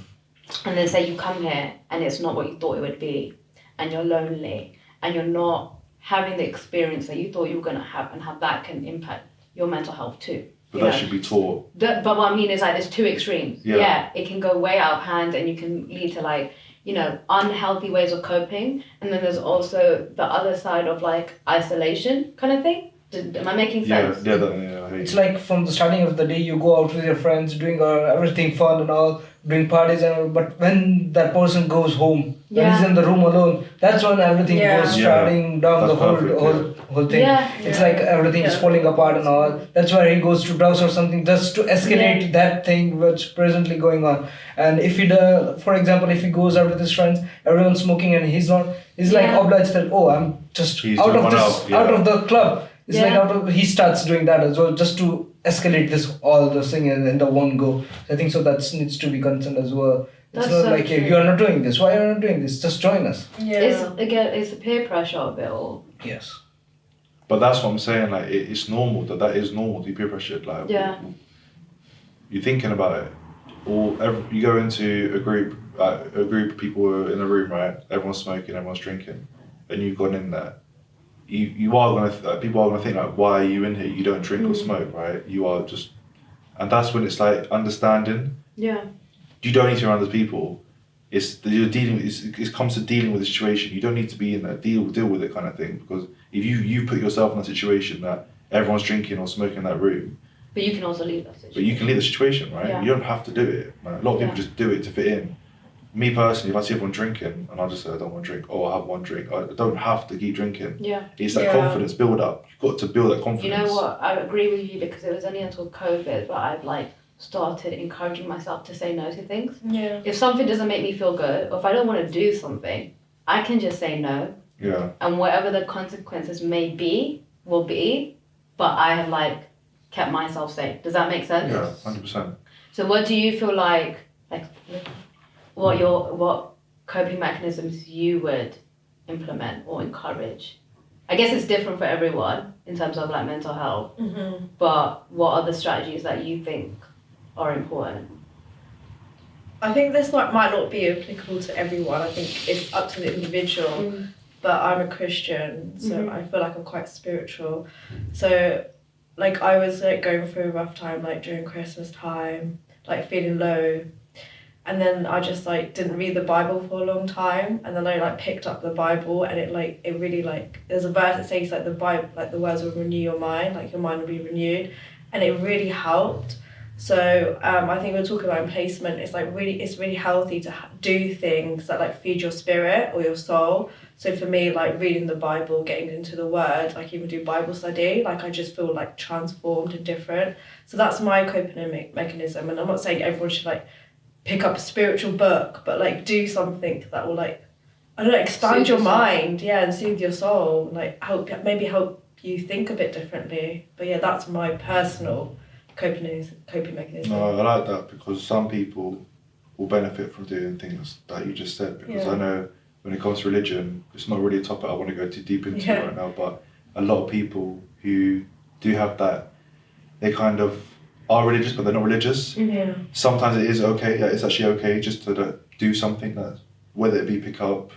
then say you come here and it's not what you thought it would be, and you're lonely, and you're not having the experience that you thought you were going to have, and how that can impact your mental health too. But that should be taught. But what I mean is like there's two extremes. Yeah. It can go way out of hand and you can lead to like, unhealthy ways of coping. And then there's also the other side of like isolation kind of thing. Am I making sense? Yeah. It's like from the starting of the day, you go out with your friends, doing everything fun and all. doing parties and all, but when that person goes home, when Yeah. he's in the room alone, that's when everything Yeah. goes Yeah. starting down That's the whole perfect, whole thing. Yeah. It's Yeah. like everything is Yeah. falling apart and all. That's why he goes to browse or something just to escalate that thing which presently going on. And if he does, for example, if he goes out with his friends, everyone's smoking and he's not, he's like Yeah. obliged that, oh, I'm just He's out doing of one this, out, yeah. out of the club. It's like Yeah. he starts doing that as well just to escalate all the thing in the one go. I think so that needs to be concerned as well. It's That's not so like true. you are not doing this. Why are you not doing this? Just join us. Yeah. It's the peer pressure of it all. Yes. But that's what I'm saying. Like it's normal that is normal to be peer pressured. Like Yeah. you're thinking about it, or you go into a group of people who are in a room, right? Everyone's smoking, everyone's drinking, and you've gone in there. You are gonna people are gonna think like, why are you in here? You don't drink or smoke, right? You are just, and that's when it's like understanding. Yeah. You don't need to be around those people. It's you're dealing. It comes to dealing with the situation. You don't need to be in that deal with it kind of thing, because if you put yourself in a situation that everyone's drinking or smoking in that room, But you can also leave that situation. but you can leave the situation, right? Yeah. You don't have to do it. Like, a lot of people Yeah. just do it to fit in. Me personally, if I see everyone drinking and I just say I don't want to drink, or I have one drink, I don't have to keep drinking. Yeah. It's that Yeah. confidence build up. You've got to build that You confidence. know what? I agree with you because it was only until COVID that I've like started encouraging myself to say no to things. Yeah. If something doesn't make me feel good, or if I don't want to do something, I can just say no, Yeah. and whatever the consequences may be, will be. But I have like kept myself safe. Does that make sense? Yeah. 100%. So what do you feel like what coping mechanisms you would implement or encourage? I guess it's different for everyone in terms of like mental health, but what are the strategies that you think are important? I think this might not be applicable to everyone. I think it's up to the individual. But I'm a Christian, so I feel like I'm quite spiritual. So, like, I was like going through a rough time, like during Christmas time, like feeling low, and then I just like didn't read the Bible for a long time, and then I like picked up the Bible, and it really like there's a verse that says like the Bible, like the words will renew your mind, like your mind will be renewed, and it really helped. So I think we're talking about in placement. It's really healthy to do things that like feed your spirit or your soul. So for me, like reading the Bible, getting into the Word, like even do Bible study, like I just feel like transformed and different. So that's my coping mechanism. And I'm not saying everyone should like pick up a spiritual book, but like do something that will like, I don't know, expand Soothe your your soul. mind, and soothe your soul, like help you think a bit differently. But yeah, that's my personal coping mechanism. No, I like that because some people will benefit from doing things that you just said. Because Yeah. I know when it comes to religion, it's not really a topic I want to go too deep into Yeah. right now. But a lot of people who do have that, they kind of are religious, but they're not religious. Yeah. Sometimes it is okay. Yeah, it's actually okay just to do something that, whether it be pick up,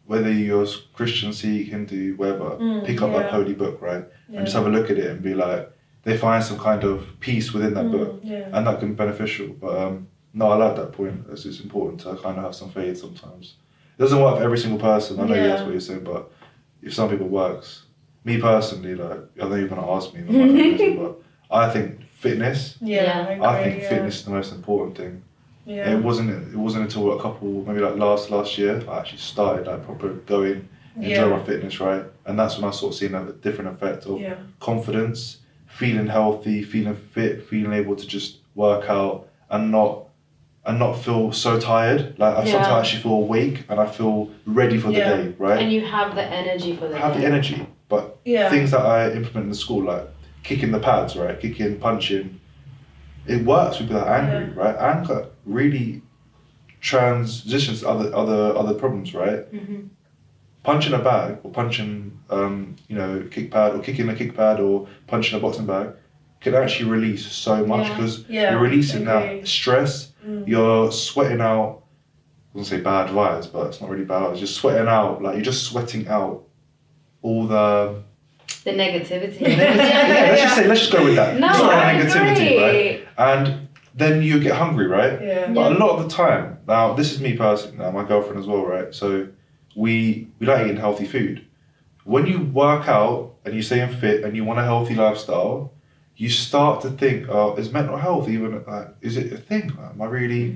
whether you're Christian, Sikh, Hindu, whatever, pick up that yeah. holy book, right, Yeah. and just have a look at it and be like, they find some kind of peace within that book. Yeah. And that can be beneficial. But no, I like that point. It's important to kind of have some faith sometimes. It doesn't work for every single person. I know Yeah. that's what you're saying, but if some people it works. Me personally, like, I know you're going to ask me about my feminism, but I think fitness, Yeah. I think fitness is the most important thing. Yeah. It wasn't until a couple, maybe like last year, I actually started like proper going, enjoy my fitness, right? And that's when I sort of seen a different effect of Yeah. confidence, feeling healthy, feeling fit, feeling able to just work out and not feel so tired. Like I sometimes actually feel awake and I feel ready for the Yeah. day, right? And you have the energy for the I have day. the energy, but Yeah. things that I implement in the school, like kicking the pads, right? Kicking, punching, it works with people that are angry, right? Anger really transitions to other problems, right? Mhm. Punching a bag or punching, kick pad or kicking a kick pad or punching a boxing bag can actually release so much Yeah. because Yeah, you're releasing agree. that stress. You're sweating out. I wouldn't say bad vibes, but it's not really bad vibes. You're sweating out, like you're just sweating out all the The negativity. let's just go with that. No, It's not I negativity, agree. right? And then you get hungry, right? Yeah. But a lot of the time, now this is me personally, now my girlfriend as well, right? So we like eating healthy food. When you work out and you stay fit and you want a healthy lifestyle, you start to think, oh, is mental health even, is it a thing? Like, am I really,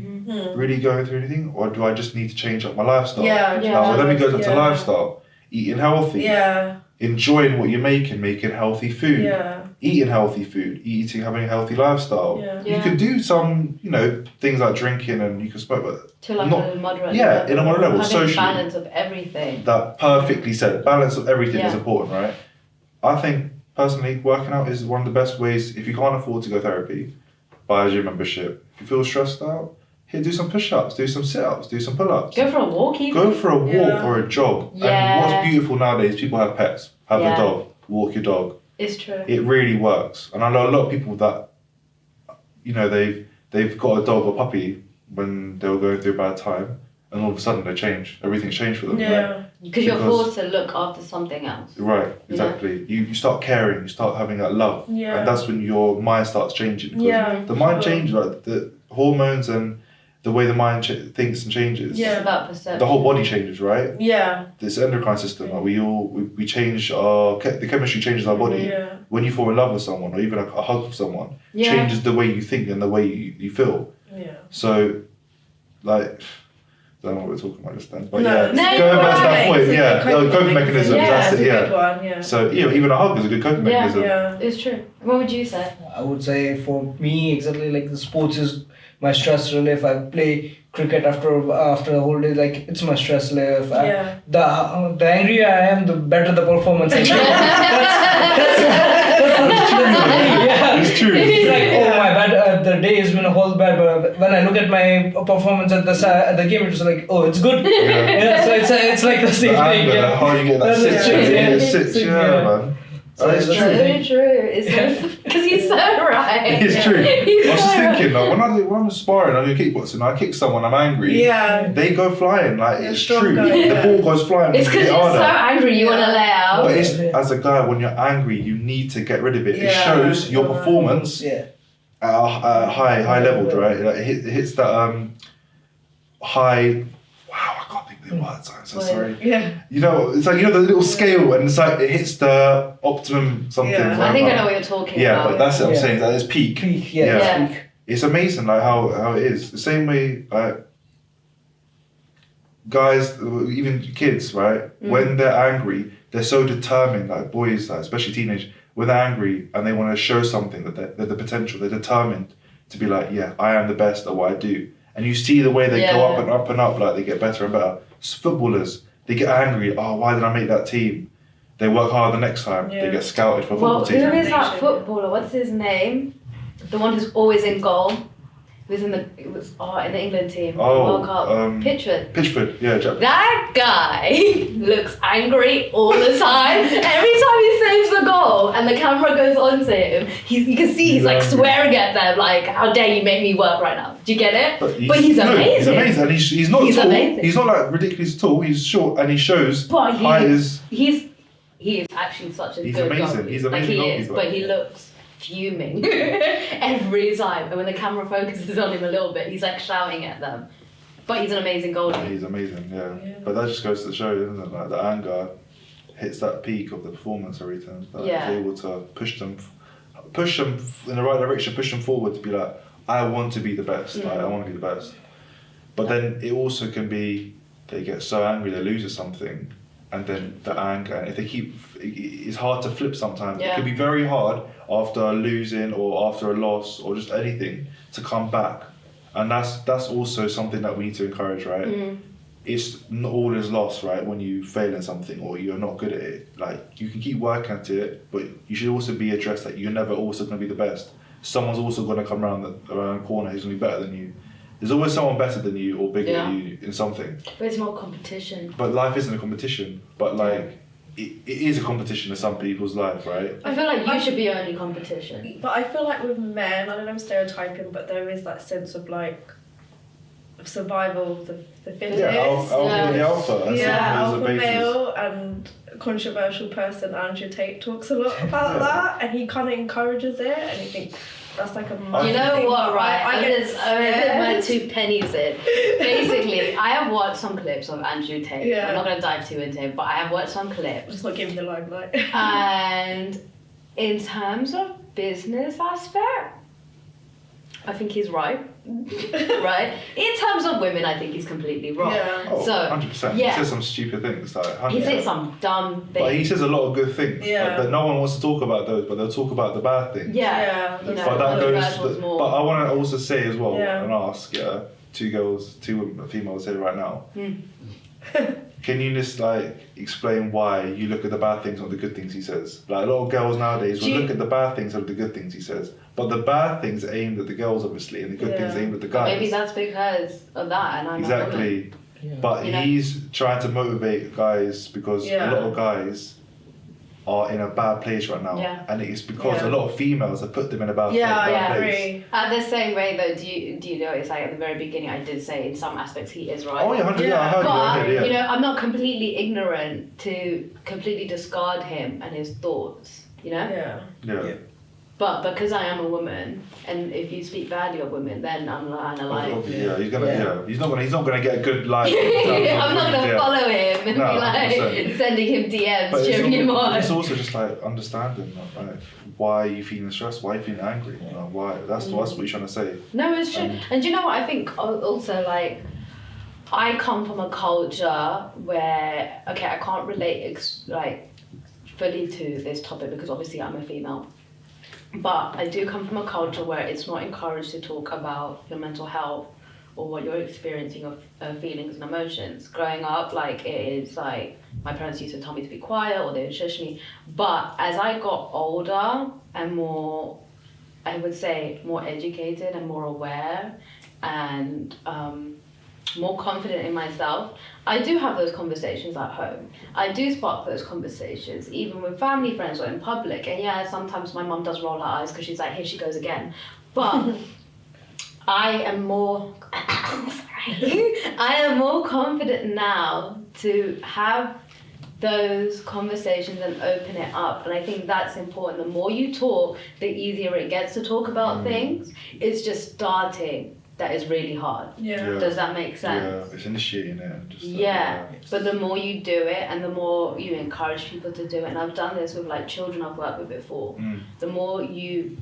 really going through anything? Or do I just need to change up my lifestyle? Well, let me go to lifestyle. Eating healthy. Enjoying what you're making healthy food. Eating healthy food, having a healthy lifestyle. You can do some, things like drinking and you can smoke, but to like a moderate level. In a moderate level. Having Socially. balance of everything. That perfectly said. Balance of everything is important, right? I think personally, working out is one of the best ways. If you can't afford to go therapy, buy a gym membership. If you feel stressed out, do some push-ups, do some sit-ups, do some pull-ups. Go for a walk even. Go for a walk or a jog. And what's beautiful nowadays, people have pets. Have a dog. Walk your dog. It's true. It really works. And I know a lot of people that, they've got a dog or puppy when they were going through a bad time, and all of a sudden they change. Everything's changed for them. Right? Because you're forced to look after something else. Right, exactly. You start caring, you start having that love. And that's when your mind starts changing. Because the mind changes, like the hormones and the way the mind thinks and changes. It's about perception. The whole body changes, right? This endocrine system, like we change the chemistry changes our body. When you fall in love with someone or even a hug with someone, changes the way you think and the way you feel. So, like, I don't know what we're talking about just then, but going back to that point, coping mechanisms, that's it, Good one, So, even a hug is a good coping mechanism. It's true. What would you say? I would say for me, exactly like the sports is my stress relief. I play cricket after a whole day, like it's my stress relief. The angrier I am, the better the performance. That's It's true. It's like, oh my bad, the day has been a whole bad, but when I look at my performance at the game, it's like, oh, it's good. So it's like the same thing. How you get that six, man. It's so true. Because he's so right. It's true. I was just thinking, like, when I'm sparring, I do kickboxing, I kick someone, I'm angry. They go flying, like it's true. The ball goes flying. It's because you're so angry, you want to lay out. But as a guy, when you're angry, you need to get rid of it. It shows your performance at a high level, right? Like it hits that high. Wow, I can't think of the words. I'm so sorry. It's like the little scale, and it's like it hits the optimum something. I think I know what you're talking about. Yeah, but that's what I'm saying. That is peak. Peak, It's amazing, like how it is. The same way, like guys, even kids, right? When they're angry, they're so determined. Like boys, like, especially teenage, when they're angry and they want to show something that they're the potential. They're determined to be like, I am the best at what I do. And you see the way they go up and up and up, like they get better and better. Footballers, they get angry. Oh, why did I make that team? They work hard the next time. They get scouted for a football team. Who is that footballer? What's his name? The one who's always in goal. In the England team. World Cup. Pitchford, Jack. That guy looks angry all the time. Every time he saves the goal and the camera goes on to him, you can see he's like swearing at them, like, how dare you make me work right now? Do you get it? But he's amazing. He's amazing. And he's not tall. Amazing. He's not like ridiculous tall. He's short and he shows height is. He is actually such a good amazing. He's amazing. Like he is, but he looks fuming every time, and when the camera focuses on him a little bit, he's like shouting at them. But he's an amazing goalie. He's amazing, But that just goes to show, doesn't it? Like the anger hits that peak of the performance every time. He's able to push them in the right direction, push them forward to be like, I want to be the best. Like, I want to be the best. But then it also can be they get so angry they lose something. And then the anger, and if they it's hard to flip sometimes. It can be very hard after losing or after a loss or just anything to come back. And that's also something that we need to encourage, right? It's not all is lost, right? When you fail in something or you're not good at it, like you can keep working at it, but you should also be addressed that you're never also going to be the best. Someone's also going to come around the corner who's going to be better than you. There's always someone better than you or bigger than you in something. But it's more competition. But life isn't a competition. But like, it is a competition in some people's life, right? I feel like you should be your only competition. But I feel like with men, I don't know if I'm stereotyping, but there is that sense of like survival of the fittest. The alpha. Alpha male and controversial person Andrew Tate talks a lot about that, and he kind of encourages it, and you think that's like a you know what, right? I'm gonna put my 2 pennies in. Basically, I have watched some clips of Andrew Tate. I'm not gonna dive too into it, but I have watched some clips. Just not giving the limelight. And in terms of business aspect, I think he's right. Right? In terms of women, I think he's completely wrong. Yeah. Oh, So, 100%. yeah. He says some stupid things. Like, 100%. He says some dumb things. But he says a lot of good things. Yeah. But no one wants to talk about those, but they'll talk about the bad things. Yeah. Yeah. You know, But that other goes guys to want the, more. but I want to also say as well Yeah. and ask, two females here right now. Can you just like explain why you look at the bad things, not the good things he says? Like a lot of girls nowadays will look at the bad things over the good things he says, but the bad things are aimed at the girls obviously, and the good things are aimed at the guys. Maybe that's because of that, and I'm a woman. exactly. Yeah. But You know? he's trying to motivate guys because a lot of guys are in a bad place right now, Yeah. and it's because Yeah. a lot of females have put them in a bad, Yeah, bad I place. agree. At the same way, though, do you know? It's like at the very beginning, I did say in some aspects he is right. Oh yeah, 100, yeah, I heard But you. Yeah. you know, I'm not completely ignorant to completely discard him and his thoughts. You know. Yeah. Yeah. But because I am a woman, and if you speak badly of women, then I'm kind of like. Yeah, he's gonna. Yeah. Yeah, he's not gonna get a good life. I'm not gonna follow him and No, be like 100%. sending him DMs, But cheering him on. it's also just like understanding, like why are you feeling stressed? Why are you feeling angry? You know, why? That's what you're trying to say. No, it's true. And do you know what I think also, like, I come from a culture where, okay, I can't relate fully to this topic because obviously I'm a female. But I do come from a culture where it's not encouraged to talk about your mental health or what you're experiencing of feelings and emotions. Growing up, like, it is like, my parents used to tell me to be quiet or they would shush me. But as I got older and more, I would say, more educated and more aware and more confident in myself, I do have those conversations at home. I do spark those conversations, even with family, friends, or in public. And yeah, sometimes my mum does roll her eyes because she's like, here she goes again. But I am more, I am more confident now to have those conversations and open it up. And I think that's important. The more you talk, the easier it gets to talk about things. It's just starting that is really hard. Yeah. Does that make sense? Yeah, it's initiating it. And just, Yeah, but the more you do it and the more you encourage people to do it, and I've done this with like children I've worked with before, the more you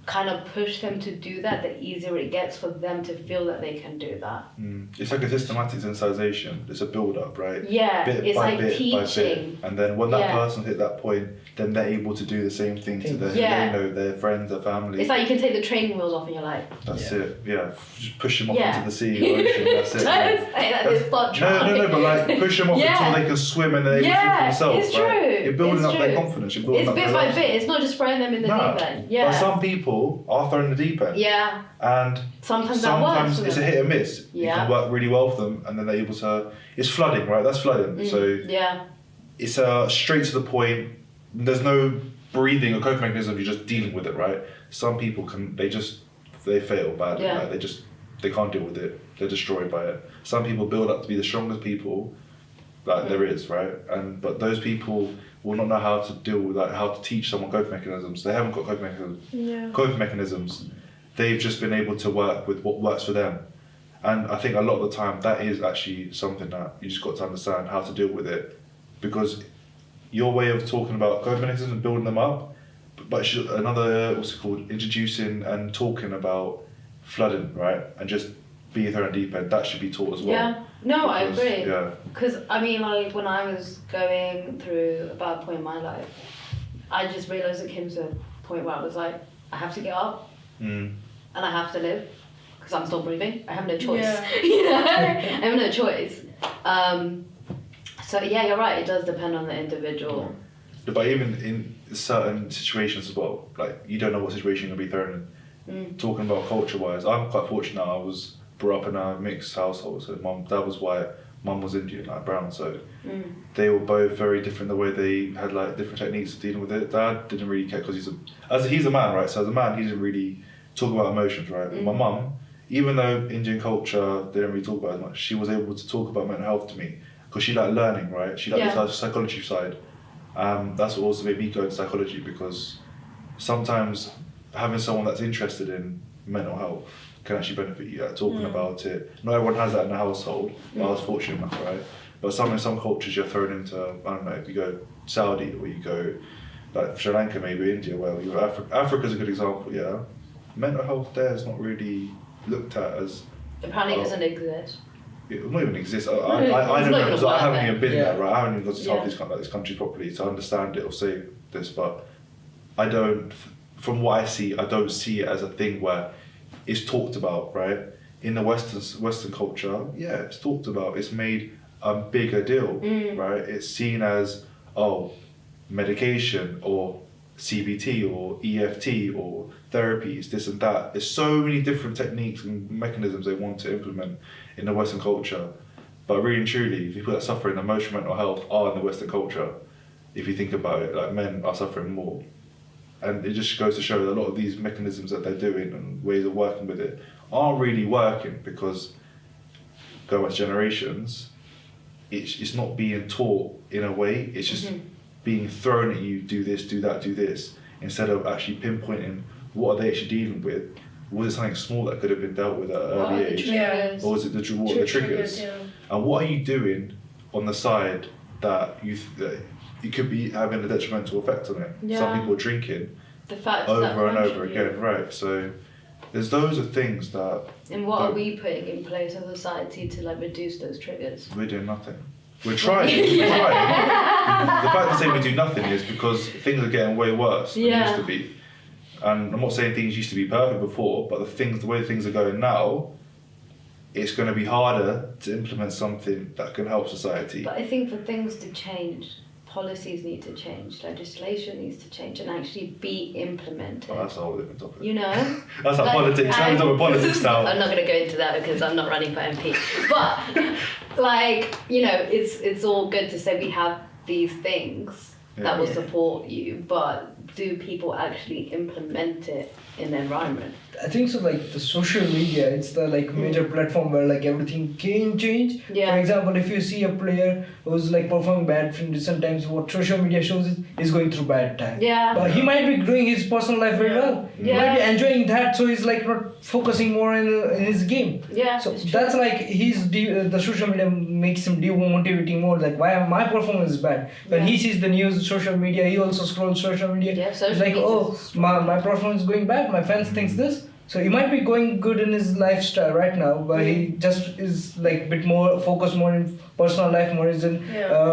kind of push them to do that, the easier it gets for them to feel that they can do that. It's like a systematic sensitization. It's a build up, right? Yeah, Bit it's by like bit by teaching. bit. And then when that Yeah. person hit that point, then they're able to do the same thing to their, Yeah. their friends, their family. It's like you can take the training wheels off and you're like, That's it. Yeah, just push them off Yeah. into the sea or ocean. That's it. don't say that, it's not No, but like push them off Yeah. until they can swim and they're able to Yeah, for themselves. it's right? true. You're building It's up their true. confidence. You're building It's up bit their by life. bit, it's not just throwing them in the No. deep end. Yeah. But some people are thrown in the deep end. Yeah. And Sometimes that works sometimes for it's a them. hit and miss. Yeah. You can work really well for them and then they're able to. It's flooding, right? That's flooding. So Yeah. it's straight to the point. There's no breathing or coping mechanism. You're just dealing with it, right? Some people they fail badly. Yeah. Like they can't deal with it. They're destroyed by it. Some people build up to be the strongest people, like there is, right? But those people will not know how to deal with how to teach someone coping mechanisms. They haven't got coping mechanisms. Yeah. Coping mechanisms. They've just been able to work with what works for them. And I think a lot of the time that is actually something that you just got to understand how to deal with it, because your way of talking about coping mechanisms and building them up, but another, what's it called, introducing and talking about flooding, right? And just being thrown deep end, that should be taught as well. Yeah. No, I Because, agree. Yeah. Because, I mean, like, when I was going through a bad point in my life, I just realised it came to a point where I was like, I have to get up and I have to live because I'm still breathing. I have no choice. Yeah. You know? I have no choice. So, yeah, you're right. It does depend on the individual. But even in certain situations as well, like you don't know what situation you're going to be thrown in. Talking about culture-wise, I'm quite fortunate. I was brought up in a mixed household. So dad was white, mum was Indian, like brown. So they were both very different. The way they had like different techniques of dealing with it. Dad didn't really care because he's a man, right? So as a man, he didn't really talk about emotions, right? My mum, even though Indian culture they didn't really talk about it as much, she was able to talk about mental health to me because she liked learning, right? She liked the psychology side. That's what also made me go into psychology, because sometimes having someone that's interested in mental health can actually benefit you, talking about it. Not everyone has that in the household, but I was fortunate enough, right? But in some cultures you're thrown into, I don't know, if you go Saudi or you go like Sri Lanka, maybe India, well, you Africa's a good example, yeah. Mental health there is not really looked at as. Apparently it doesn't exist. It will not even exist. I It's don't not know even because I worth haven't it. even been Yeah. there, right? I haven't even got to Yeah. tell these countries properly to understand it or say this, but I don't. From what I see, I don't see it as a thing where it's talked about, right? In the Western culture, yeah, it's talked about. It's made a bigger deal, right? It's seen as medication or CBT or EFT or therapies, this and that. There's so many different techniques and mechanisms they want to implement in the Western culture. But really and truly, people that suffer in emotional mental health are in the Western culture. If you think about it, like men are suffering more. And it just goes to show that a lot of these mechanisms that they're doing and ways of working with it aren't really working because going back to generations, it's not being taught in a way, it's just being thrown at you, do this, do that, do this, instead of actually pinpointing what are they actually dealing with. Was it something small that could have been dealt with at an early age? Yeah. Or was it the triggers? Yeah. And what are you doing on the side that it could be having a detrimental effect on it? Yeah. Some people are drinking The fact over that and over contribute. again, right? So there's those are things that And what are don't- we putting in place as a society to like reduce those triggers? we're doing nothing. We're trying. We're trying. The fact to say we do nothing is because things are getting way worse than they used to be. And I'm not saying things used to be perfect before, but the way things are going now, it's going to be harder to implement something that can help society. But I think for things to change, policies need to change, legislation needs to change and actually be implemented. Well, that's a whole different topic. You know? That's like politics. Now we're talking politics now. I'm not going to go into that because I'm not running for MP. But, like, you know, it's all good to say we have these things that will support you, but do people actually implement it in the environment? I think so. Like the social media, it's the like major platform where like everything can change. Yeah. For example, if you see a player who's like performing bad in recent times, what social media shows is going through bad time. Yeah. But he might be doing his personal life very well. He Yeah. might be enjoying that, so he's like not focusing more in his game. Yeah. So it's true. that's like the social media makes him demotivating more. Like why my performance is bad. When he sees the news, social media, he also scrolls social media. Yeah, social He's like, media oh, is my performance is going bad. My fans thinks this. So he might be going good in his lifestyle right now, but he just is like a bit more focused more in personal life, more in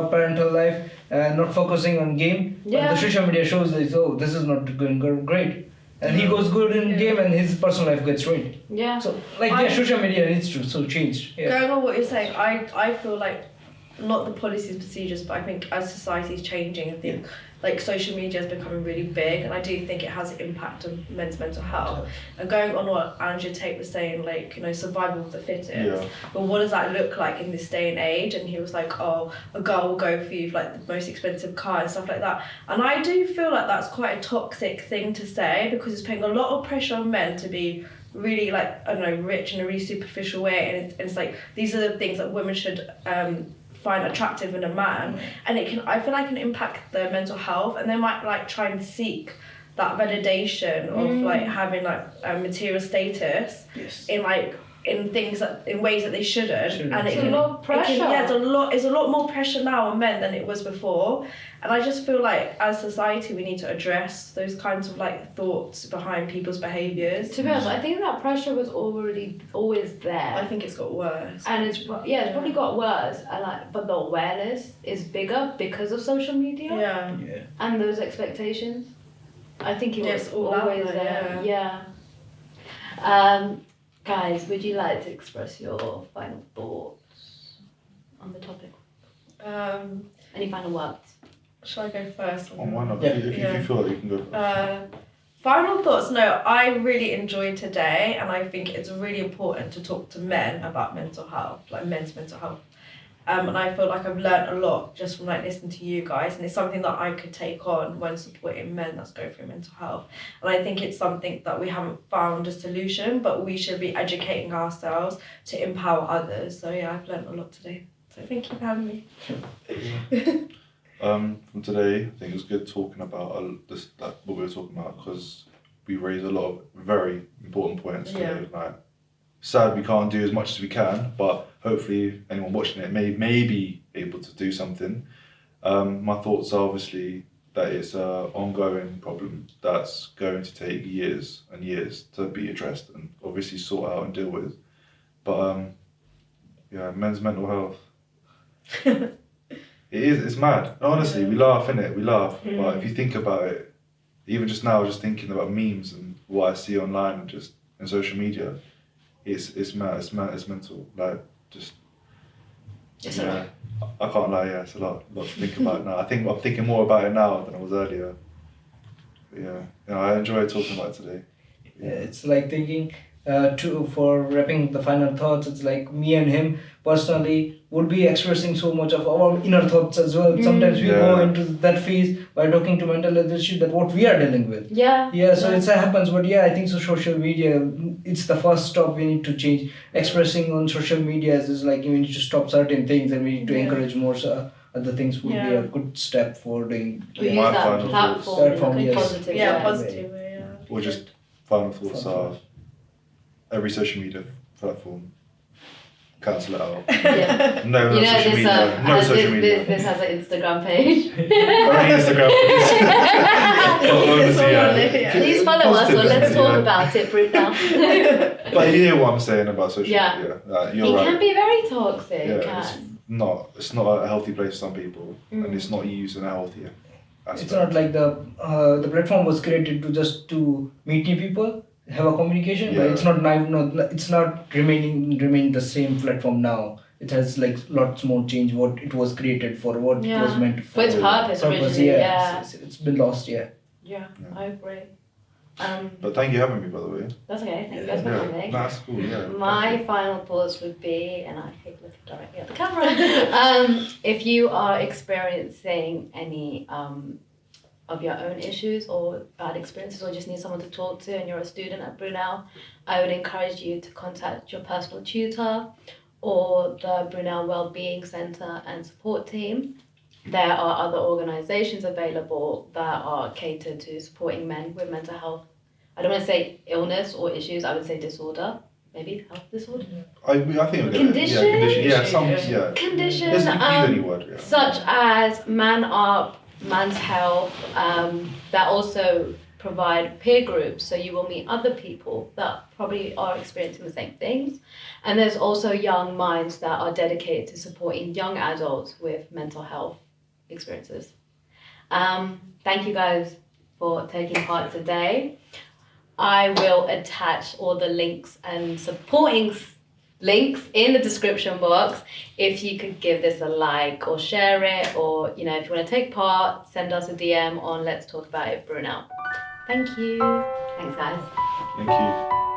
parental life, and not focusing on game. Yeah. But the social media shows that this is not going great, and he goes good in game, and his personal life gets ruined. Yeah. So social media needs to change. Yeah. Going on what you're saying, I feel like not the policies and procedures, but I think as society is changing, I think like social media is becoming really big, and I do think it has an impact on men's mental health. And going on what Andrew Tate was saying, like, you know, survival of the fittest. Yeah. But what does that look like in this day and age? And he was like, oh, a girl will go for you for like the most expensive car and stuff like that. And I do feel like that's quite a toxic thing to say, because it's putting a lot of pressure on men to be really, like, I don't know, rich in a really superficial way. And it's like, these are the things that women should find attractive in a man, and I feel like it can impact their mental health, and they might like try and seek that validation of like having like material status in things that in ways that they shouldn't. And It's a lot of pressure. it's a lot more pressure now on men than it was before. And I just feel like as society we need to address those kinds of like thoughts behind people's behaviours. To be honest, I think that pressure was always there. I think it's got worse. And it's probably got worse. And but the awareness is bigger because of social media Yeah. and those expectations. I think it Yes, was all out always there, there. Guys, would you like to express your final thoughts on the topic? Any final words? Shall I go first? On one of Yeah. if you feel like you can go. Final thoughts. No, I really enjoyed today, and I think it's really important to talk to men about mental health, like men's mental health. And I feel like I've learnt a lot just from like listening to you guys, and it's something that I could take on when supporting men that's going through mental health. And I think it's something that we haven't found a solution, but we should be educating ourselves to empower others. So yeah, I've learnt a lot today. So thank you for having me. From today, I think it was good talking about what we were talking about, because we raised a lot of very important points today. Like, sad we can't do as much as we can, but hopefully anyone watching it may be able to do something. My thoughts are obviously that it's an ongoing problem that's going to take years and years to be addressed and obviously sort out and deal with. But yeah, men's mental health. It's mad. Honestly, we laugh, innit? We laugh. But if you think about it, even just now, just thinking about memes and what I see online and just in social media, it's mad, it's mental. Like, just, It's a lot. I can't lie, yeah, it's a lot to think about now. I'm thinking more about it now than I was earlier. But yeah, I enjoy talking about it today. Yeah, it's like thinking for wrapping the final thoughts, it's like me and him personally would be expressing so much of our inner thoughts as well. Sometimes we go into that phase by talking to mental health issues that what we are dealing with. So it happens, but I think so social media, it's the first stop we need to change. Expressing on social media is like we need to stop certain things and we need to encourage more other things would be a good step for doing. We use that platform in a positive way. Positive way, Or just final thoughts are every social media platform, cancel it out. Yeah. No social media. No social media. This has an Instagram page. Only Instagram page. Please follow us or let's talk about it, Bruno. But you hear what I'm saying about social media. You're it right. can be very toxic. It's not a healthy place for some people, and it's not used in a healthy aspect. It's not like the platform was created to meet new people, have a communication, but it's not remain the same platform now. It has like lots more change what it was created for, what it was meant for. For its purpose originally, It's been lost, Yeah, I agree. But thank you for having me, by the way. That's okay, thank you guys for coming. That's cool, yeah. My final thoughts would be, and I hate looking directly at the camera, if you are experiencing any of your own issues or bad experiences or just need someone to talk to and you're a student at Brunel, I would encourage you to contact your personal tutor or the Brunel Wellbeing Centre and Support Team. There are other organisations available that are catered to supporting men with mental health. I don't want to say illness or issues, I would say disorder. Maybe health disorder? I think condition. Condition. Use any word, Such as Man Up, Man's Health, that also provide peer groups, so you will meet other people that probably are experiencing the same things. And there's also Young Minds that are dedicated to supporting young adults with mental health experiences. Thank you guys for taking part today. I will attach all the links and supporting links in the description box. If you could give this a like or share it, or if you want to take part, send us a DM on Let's Talk About It Brunel. Thank you. Thanks guys. Thank you.